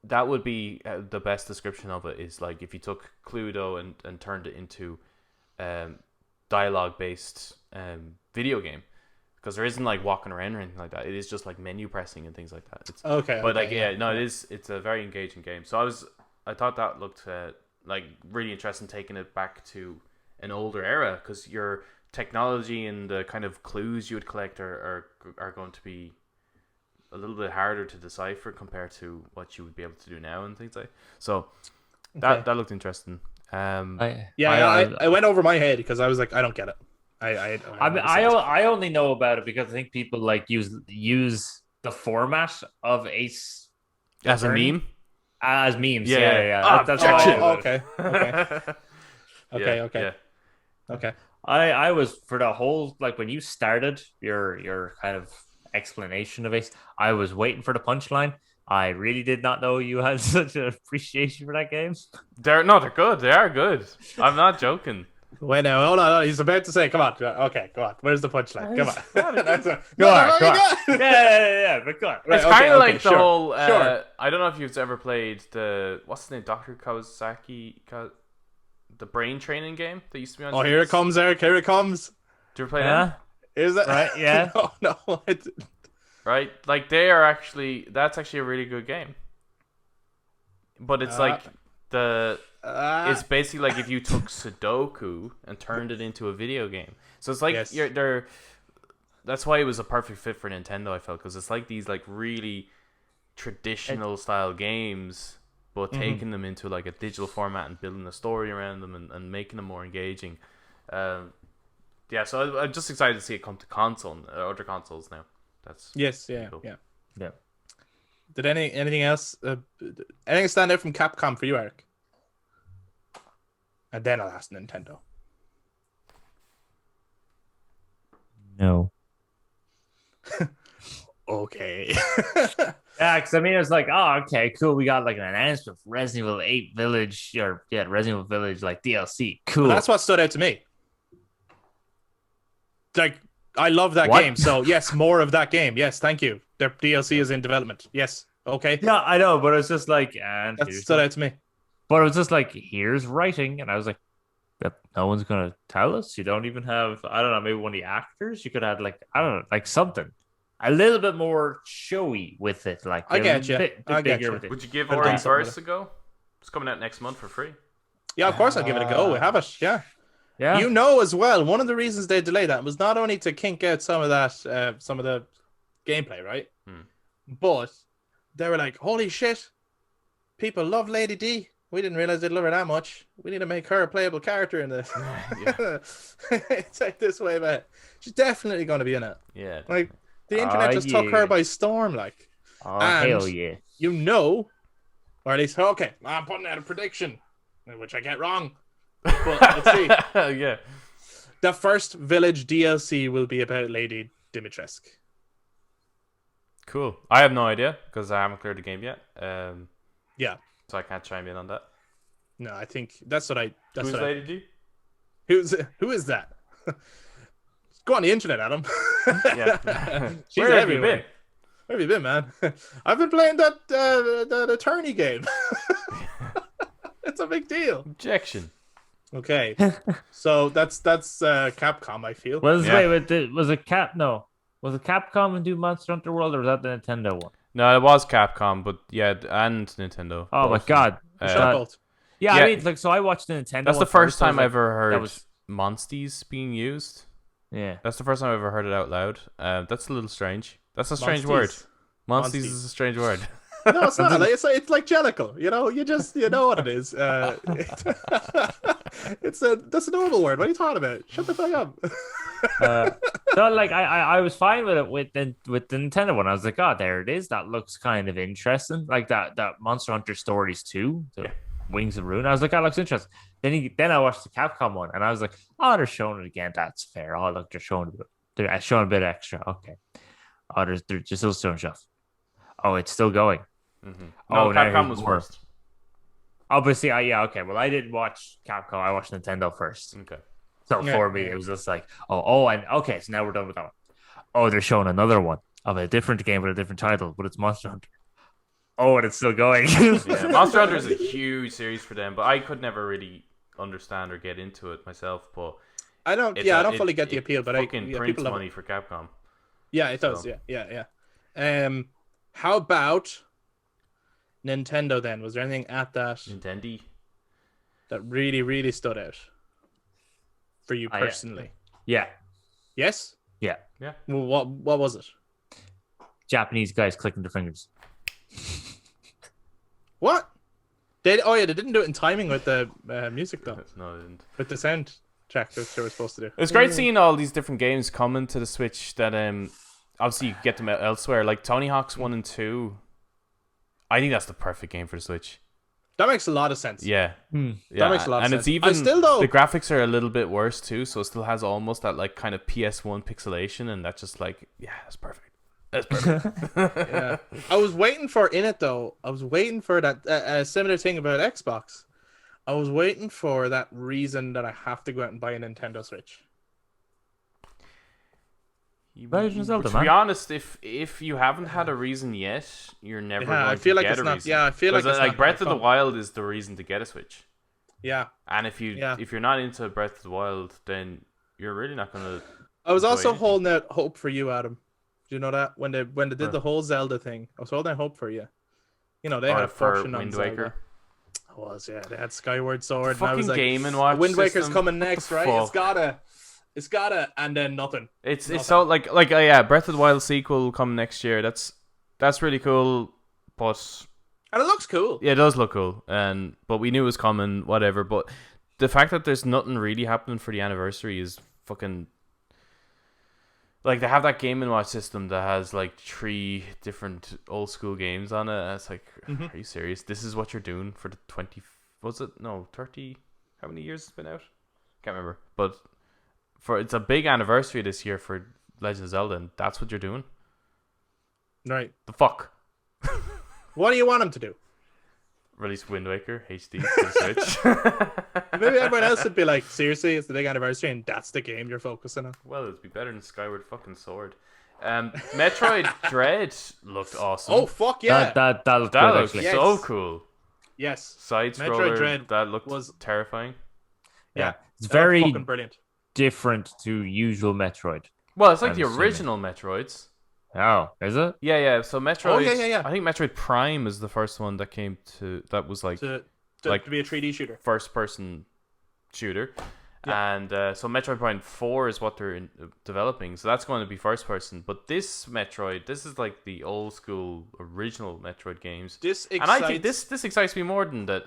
that would be the best description of it is like if you took Cluedo and turned it into dialogue based video game, because there isn't like walking around or anything like that. It is just like menu pressing and things like that. It's Okay. but okay, like no, it's a very engaging game. So I thought that looked like really interesting, taking it back to an older era, because your technology and the kind of clues you would collect are going to be a little bit harder to decipher compared to what you would be able to do now and things like. So that looked interesting. I went over my head because I was like, I don't get it. I only know about it because I think people like use the format of Ace as a Attorney meme. As memes. Yeah. Yeah. That's why Objection. Okay. I was, for the whole, like, when you started your kind of explanation of Ace, I was waiting for the punchline. I really did not know you had such an appreciation for that game. They're good. They are good. I'm not joking. Wait now, hold on. He's about to say, come on. Okay, go on. Where's the punchline? Come on. Go on. Yeah, but go on. It's kind of like the whole. I don't know if you've ever played what's the name, Dr. Kawasaki, the brain training game that used to be on. Oh, here it comes, Eric. Here it comes. Do you ever play that? Is it right? Yeah. No. Right, like that's actually a really good game. But it's like it's basically like if you took Sudoku and turned it into a video game. So it's like that's why it was a perfect fit for Nintendo, I felt, because it's like these like really traditional style games, but taking them into like a digital format and building a story around them and making them more engaging. So I'm just excited to see it come to other consoles now. That's cool. Yeah. Did anything else? Anything stand out from Capcom for you, Eric? And then I'll ask Nintendo. No. Okay. Yeah, because I mean, it's like, oh, okay, cool. We got like an announcement for Resident Evil 8 Village, Resident Evil Village, like DLC. Cool. Well, that's what stood out to me. Like, I love that game, so yes, more of that game. Yes, thank you. Their DLC is in development. Yes, okay. Yeah, I know, but it's just like, and that stood out to me. But it was just like, here's writing, and I was like, no one's gonna tell us. You don't even have, I don't know, maybe one of the actors. You could have like, I don't know, like something a little bit more showy with it. Like, I get you. Bit bigger with it. Would you give Ori Verse a go? It's coming out next month for free. Yeah, of course I'll give it a go. We have it. Yeah. Yeah. You know as well, one of the reasons they delayed that was not only to kink out some of that, some of the gameplay, right? But they were like, holy shit, people love Lady D. We didn't realize they'd love her that much. We need to make her a playable character in this. It's like this way, man. She's definitely going to be in it. Yeah. Like, the internet just took her by storm, like. And hell yeah. You know, or at least, okay, I'm putting out a prediction, which I get wrong. But let's see. Yeah. The first Village DLC will be about Lady Dimitrescu. Cool. I have no idea because I haven't cleared the game yet. Yeah. So I can't chime in on that. No, I think that's what I. That's Who's what Lady D? Who is that? Go on the internet, Adam. Yeah. She's Where have everywhere. you been? Where have you been, man? I've been playing that attorney game. It's a big deal. Objection. Okay, so that's Capcom. I feel. Was it Capcom and do Monster Hunter World, or was that the Nintendo one? No, it was Capcom, but yeah, and Nintendo. Oh my god! Both. Yeah, I mean, like, so I watched the Nintendo. That's the first time I ever heard was... Monsties being used. Yeah, that's the first time I ever heard it out loud. That's a little strange. That's a strange word. Monsties is a strange word. No, it's not. It's like Jellicle. You know, you know what it is. That's a normal word. What are you talking about? Shut the fuck up. So like I was fine with it with the Nintendo one. I was like, oh, there it is. That looks kind of interesting. Like that Monster Hunter Stories 2, Wings of Ruin. I was like, that looks interesting. Then I watched the Capcom one, and I was like, oh, they're showing it again. That's fair. Oh, look, they're showing a bit extra. Okay. Oh, they're just still showing stuff. Oh, it's still going. Mm-hmm. No, Capcom was first. Obviously, okay. Well, I didn't watch Capcom. I watched Nintendo first. Okay. So for me, it was just like, and okay, so now we're done with that one. Oh, they're showing another one of a different game with a different title, but it's Monster Hunter. Oh, and it's still going. Yeah, Monster Hunter is a huge series for them, but I could never really understand or get into it myself. But I don't. It's Yeah, a- I don't it- fully get the it appeal, but fucking prints people love money it. for Capcom. Yeah, it does. So. Yeah. How about Nintendo then? Was there anything at that Nintendo. that really, really stood out for you Yeah. personally? Yeah. Yes. Yeah. Yeah. Well, what was it? Japanese guys clicking their fingers. What? They didn't do it in timing with the music though. No, I didn't. With the sound track that they were supposed to do. It was great seeing all these different games coming to the Switch that obviously you can get them elsewhere. Like Tony Hawk's 1 and 2. I think that's the perfect game for the Switch. That makes a lot of sense. Yeah. Hmm. Yeah. That makes a lot of and sense. it's even I still though. the graphics are a little bit worse too, so it still has almost that like kind of PS1 pixelation, and that's just like, yeah, that's perfect. That's perfect. Yeah. I was waiting for in it though. I was waiting for that similar thing about Xbox. I was waiting for that reason that I have to go out and buy a Nintendo Switch. Legend of Zelda, To man. be honest, if you haven't had a reason yet, you're never Yeah, going I feel to like get it's a not. reason. Yeah, I feel like 'Cause, it's like not Breath of my the fault. Wild is the reason to get a Switch. Yeah. And if you're not into Breath of the Wild, then you're really not gonna. I was enjoy also anything. holding out hope for you, Adam. Do you know that when they did Huh. the whole Zelda thing, I was holding out hope for you. You know they Or had a for portion on Wind Zelda. Waker. I was, yeah. They had Skyward Sword, and I Fucking was like, Game and Watch Wind Waker's system. coming What next, the right? fuck? It's gotta, and then nothing. It's Nothing. so like yeah, Breath of the Wild sequel will come next year. That's really cool, but And it looks cool. yeah, it does look cool. But we knew it was coming, whatever. But the fact that there's nothing really happening for the anniversary is fucking. Like, they have that Game & Watch system that has, like, 3 different old school games on it. And it's like, Mhm. are you serious? This is what you're doing for the 20... Was it? No, 30... How many years it's been out? Can't remember. But it's a big anniversary this year for Legend of Zelda, and that's what you're doing? Right. The fuck? What do you want them to do? Release Wind Waker HD for the Switch. Maybe everyone else would be like, seriously, it's the big anniversary, and that's the game you're focusing on. Well, it'd be better than Skyward fucking Sword. Metroid Dread looked awesome. Oh fuck yeah! That looked that good, looked actually. Yes. so cool. Yes. Side Metroid scroller, Dread that looked was- terrifying. Yeah. It's They're very fucking brilliant. different to usual Metroid. Well, it's like I'm the assuming. original Metroids. Oh, is it? Yeah. So Metroid. Oh, yeah. I think Metroid Prime is the first one that came to that was like To like- be a 3D shooter. first-person shooter, Yeah. and so Metroid Prime 4 is what they're developing. So that's going to be first-person. But this Metroid, this is like the old school original Metroid games, This and excites I think this excites me more than a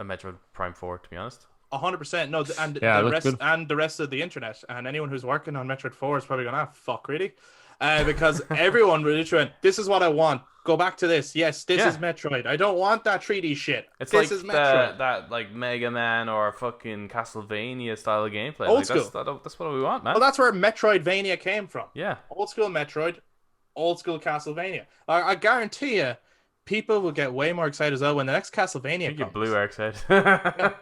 Metroid Prime 4, to be honest. 100%. No, and Yeah, it the looks rest good. and the rest of the internet and anyone who's working on Metroid 4 is probably going, fuck, really? Because everyone really went, this is what I want. Go back to this. Yes, this Yeah. is Metroid. I don't want that 3D shit. It's this like is Metroid. that like Mega Man or fucking Castlevania style of gameplay. Old Like, school. That's what we want, man. Well, that's where Metroidvania came from. Yeah. Old school Metroid, old school Castlevania. I guarantee you, people will get way more excited as well when the next I Castlevania think you comes. blew Eric's head.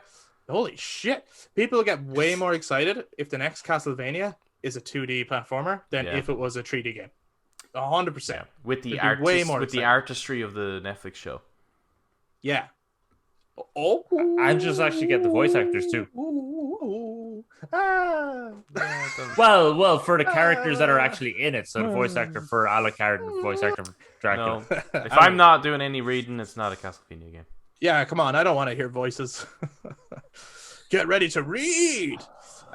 Holy shit! People will get way more excited if the next Castlevania is a 2D platformer than Yeah. if it was a 3D game. 100%. Yeah. With the It'd be way more with the exciting. artistry of the Netflix show. Yeah. Oh. And just actually get the voice actors too. Ah. Well, for the characters that are actually in it. So the voice actor for Alucard and the voice actor for Dracula. No. If I'm not doing any reading, it's not a Castlevania game. Yeah, come on. I don't want to hear voices. Get ready to read.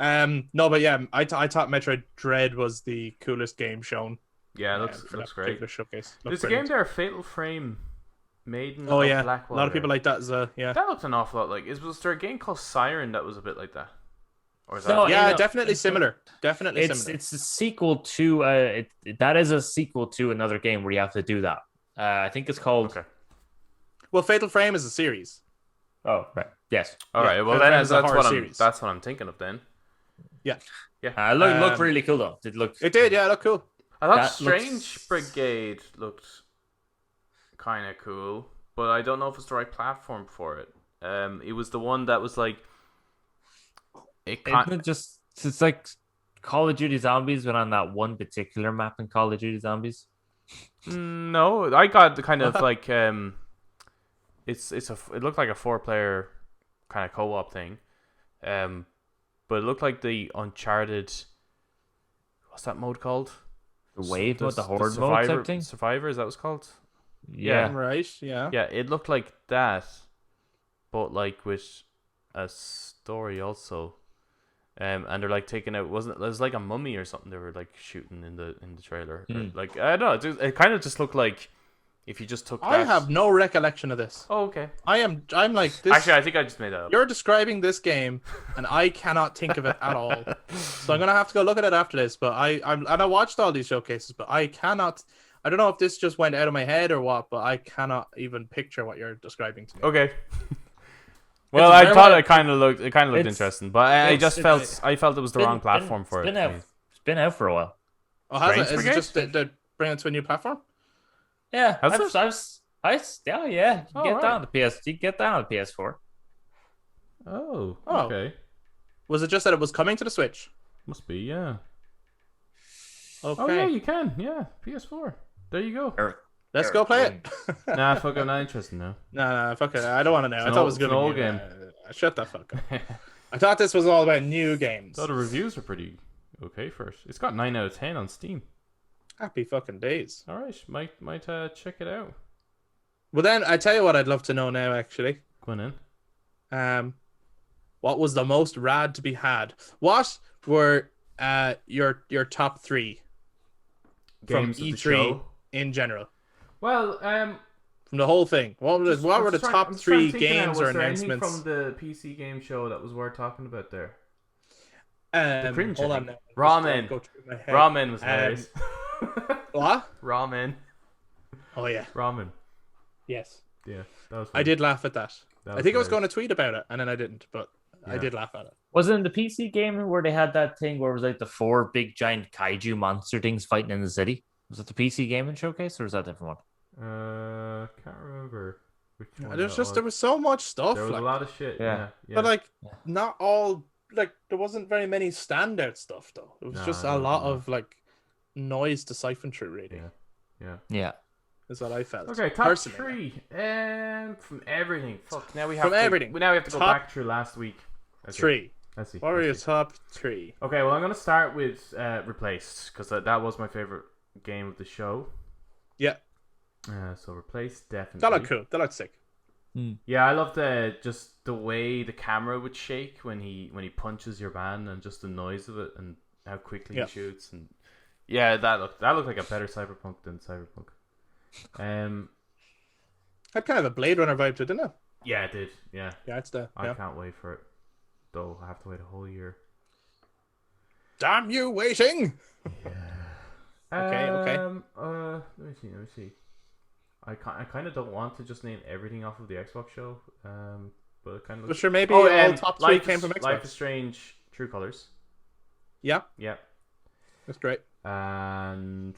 No, but yeah, I thought Metroid Dread was the coolest game shown. Yeah, it for looks that great. particular showcase. Looked There's a game brilliant. there, Fatal Frame, Maiden Oh of yeah, Blackwater. a lot of people like that as well. Yeah, That looked an awful lot like. Was there a game called Siren that was a bit like that? Or is that? No, yeah, you know, definitely similar. Definitely It's similar. it's a sequel to that is a sequel to another game where you have to do that. I think it's called. Okay. Well, Fatal Frame is a series. Oh right, yes. All Yeah, right. Well, Fatal then Frame is a horror that's series. what I'm thinking of then. Yeah, Looked really cool though. It looked. it did. Yeah, look cool. I thought That Strange looks- Brigade looked kind of cool, but I don't know if it's the right platform for it. It was the one that was like Isn't it just it's like Call of Duty Zombies, but on that one particular map in Call of Duty Zombies. No, I got the kind of like it looked like a 4-player kind of co-op thing, but but it looked like the Uncharted. What's that mode called? The wave mode, the horde mode type thing. Survivor, is that what it's called? Yeah. Right. Yeah. Yeah, it looked like that, but like with a story also. And they're like taking out, wasn't it? It was like a mummy or something they were like shooting in the trailer. Or, like I don't know, it kind of just looked like if you just took that. I have no recollection of this. Oh, okay. I'm like this. Actually, I think I just made that up. You're describing this game, and I cannot think of it at all. So I'm gonna have to go look at it after this. But I watched all these showcases, but I cannot. I don't know if this just went out of my head or what, but I cannot even picture what you're describing to me. Okay. Well, I thought it kind of looked it's- interesting, but I just felt it was the wrong platform for it. It's been out for a while. Oh, has it? Strange Is it just they bring it to a new platform? Yeah, Has yeah. You Oh, get right. down to PS. You get down to PS4. Oh, Oh. okay. Was it just that it was coming to the Switch? Must be, yeah. Okay. Oh yeah, you can. Yeah, PS4. There you go. Let's go play it. Nah, fuck, I'm not interested now. No, fuck it. I don't want to know. I an thought it old- was good. it's an old game. Shut the fuck up. I thought this was all about new games. So the reviews are pretty okay for it. It's got 9 out of 10 on Steam. Happy fucking days. All right, might check it out. Well, then I tell you what I'd love to know now. Actually, Go on in. what was the most rad to be had? What were your top three Games from of the E3 show. in general? Well, From the whole thing. What were the top three games or was there anything announcements? from the PC game show that was worth talking about there? Cringe, Hold I on think. now. Ramen. Go through my head. Ramen was hilarious. What? Ramen. Oh yeah. Ramen. Yes. Yeah, that was. I funny. did laugh at that. That I think I was hilarious. going to tweet about it, and then I didn't, but I Yeah. did laugh at it. Was it in the PC game where they had that thing where it was like the 4 big giant kaiju monster things fighting in the city? Was it the PC gaming showcase or was that a different one? Can't remember which one. There was so much stuff. There was like, a lot of shit. Yeah. Yeah. but like Yeah. not all. Like there wasn't very many standout stuff though. It was No, just no, a lot no. of like noise to siphon through. Really, Yeah. Yeah. is what I felt. Okay, top personally. 3. From everything. Fuck. Now we have From everything. Now we have to go Top back through last week. Okay, 3. Let's see. What were your let's see. top 3? Okay, well I'm gonna start with Replaced because that was my favorite game of the show. Yeah, So Replaced definitely. that looked cool. That looked sick. Yeah, I love just the way the camera would shake when he punches your man and just the noise of it and how quickly Yeah. he shoots and yeah, that looked like a better Cyberpunk than Cyberpunk. Had kind of a Blade Runner vibe to it, didn't it? Yeah, it did. Yeah, Yeah, it's the. I Yeah. can't wait for it. Though I have to wait a whole year. Damn you waiting! Okay, okay. Let me see. I kind of don't want to just name everything off of the Xbox show. But it kind of. But sure, maybe all top 3 Life came is- from Xbox. Life is Strange, True Colors. Yeah, Yeah, that's great. and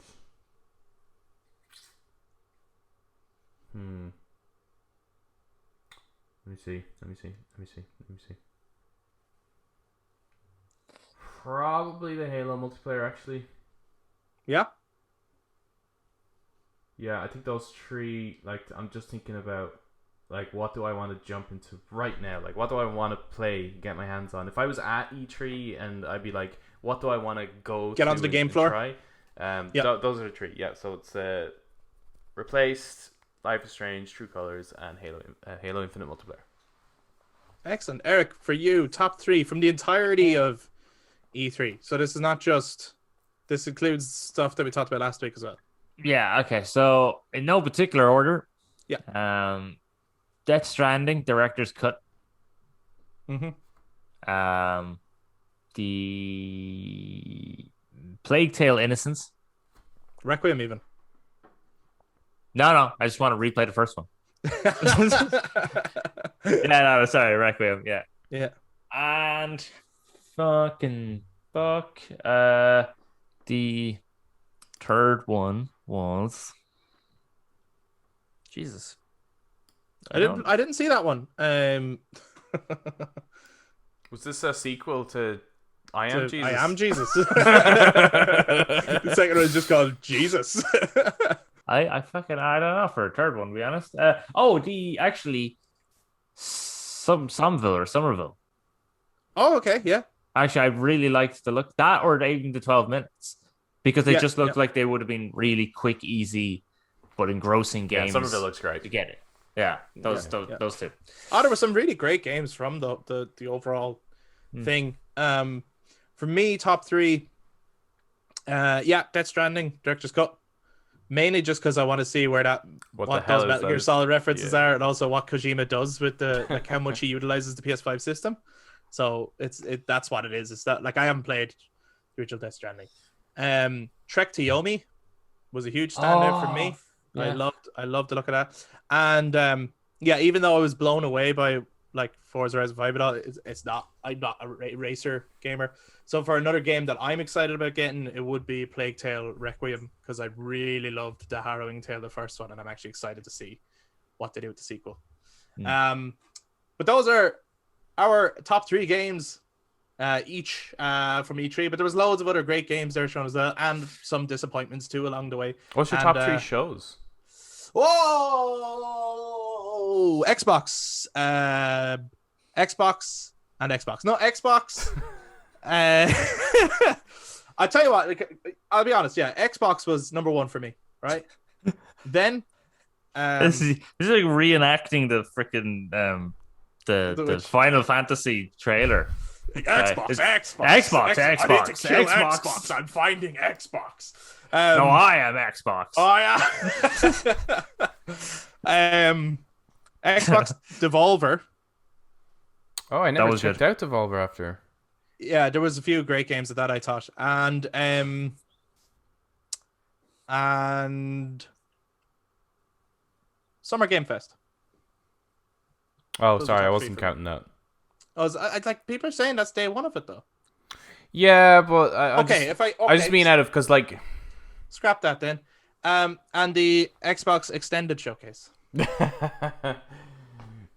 Let me see. Probably the Halo multiplayer, actually. Yeah, Yeah, I think those 3. Like, I'm just thinking about, like, what do I want to jump into right now? Like, what do I want to play, get my hands on? If I was at E3, and I'd be like, what do I want to go Get to onto the and- game and floor? Try? Yeah. Those are the 3. Yeah, so it's Replaced, Life is Strange, True Colors, and Halo Infinite multiplayer. excellent. Eric, for you, top 3 from the entirety of E3. So this is not just. This includes stuff that we talked about last week as well. Yeah, okay. So in no particular order. Yeah. Death Stranding, director's cut. Mm-hmm. The Plague Tale Innocence. Requiem even. No, I just want to replay the first one. Yeah, no, sorry, Requiem, yeah. Yeah. And fucking fuck. The third one was Jesus. I didn't see that one. Was this a sequel to I Am Jesus? I Am Jesus. The second one is just called Jesus. I don't know for a third one, to be honest. The actually Somerville. Oh, okay, yeah. Actually, I really liked the look that, or even the 12 minutes, because they Yeah, just looked like they would have been really quick, easy, but engrossing Yeah, games. Somerville looks great. To get it. Yeah, those Yeah. those two. Oh, there were some really great games from the overall thing. For me, top three. Death Stranding, Director's Cut. Mainly just because I want to see where What the what hell those is Metal Gear those? Solid references Yeah. are, and also what Kojima does with the like how much he utilizes the PS5 system. So that's what it is. It's that like I haven't played the original Death Stranding. Trek to Yomi was a huge standout for me. Yeah. I loved the look of that. And even though I was blown away by like Forza Horizon 5 and all, it's not. I'm not a racer gamer. So for another game that I'm excited about getting, it would be Plague Tale Requiem, because I really loved the harrowing tale, the first one, and I'm actually excited to see what they do with the sequel. But those are our top three games each from E3, but there was loads of other great games there shown as well, and some disappointments too along the way. What's your top three shows? Whoa! Xbox, Xbox, and Xbox. No, Xbox. I tell you what, like, I'll be honest. Yeah, Xbox was number one for me. Right. Then, This is like reenacting the freaking the Final Fantasy trailer. Xbox. Xbox. I need to kill Xbox. I'm finding Xbox. No, I am Xbox. Oh yeah. Xbox Devolver. Oh, I never was checked out Devolver after. Yeah, there was a few great games of that I thought, and Summer Game Fest. Oh, Those sorry, are I top wasn't three for counting that. I like people are saying that's day one of it though. Yeah, but I just mean out of because like scrap that then. And the Xbox Extended Showcase.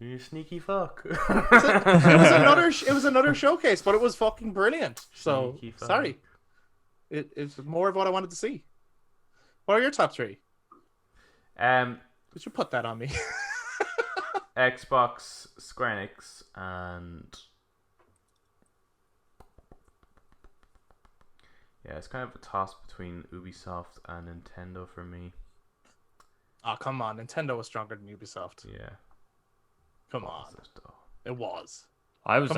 You sneaky fuck. It was another showcase, but it was fucking brilliant. So Sneaky fuck. sorry, it's more of what I wanted to see. What are your top three? Did you put that on me? Xbox, Square Enix, and yeah, it's kind of a toss between Ubisoft and Nintendo for me. Oh come on, Nintendo was stronger than Ubisoft. Yeah, Come on, it was. I was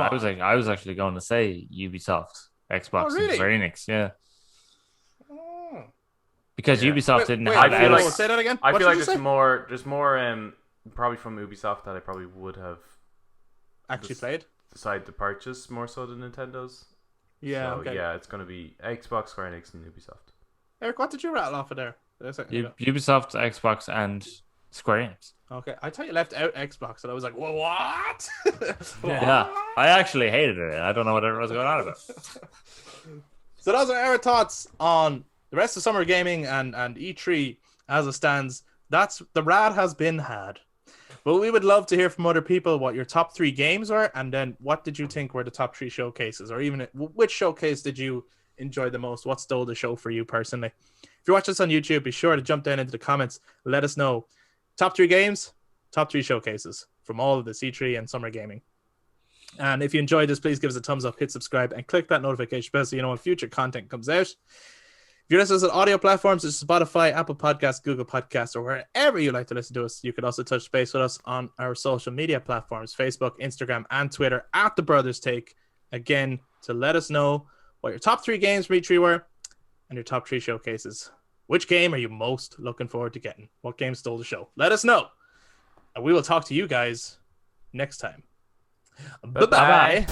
actually going to say Ubisoft, Xbox, Oh, really? and Square Enix. Yeah, Oh. because Yeah. Ubisoft didn't Wait, have I feel Alex. like- say that again. I What feel like did you there's say? more probably from Ubisoft that I probably would have Actually played. decided to purchase more so than Nintendo's. Yeah. So Okay. yeah, it's gonna be Xbox, Square Enix, and Ubisoft. Eric, what did you rattle off of there? A second ago. Ubisoft, Xbox, and Square Enix. Okay, I thought you left out Xbox, and I was like, "Whoa, what?" Yeah, I actually hated it. I don't know what everyone's going on about. So those are our thoughts on the rest of summer gaming and E3 as it stands. That's the rad has been had. But we would love to hear from other people what your top three games were, and then what did you think were the top three showcases, or even which showcase did you enjoy the most? What stole the show for you personally? If you're watching us on YouTube, be sure to jump down into the comments. Let us know top three games, top three showcases from all of the C3 and summer gaming. And if you enjoyed this, please give us a thumbs up, hit subscribe, and click that notification bell so you know when future content comes out. If you're listening to audio platforms, it's Spotify, Apple Podcasts, Google Podcasts, or wherever you like to listen to us. You can also touch base with us on our social media platforms, Facebook, Instagram, and Twitter at The Brothers Take. Again, to let us know what your top three games from E3 were and your top three showcases. Which game are you most looking forward to getting? What game stole the show? Let us know. And we will talk to you guys next time. Bye-bye.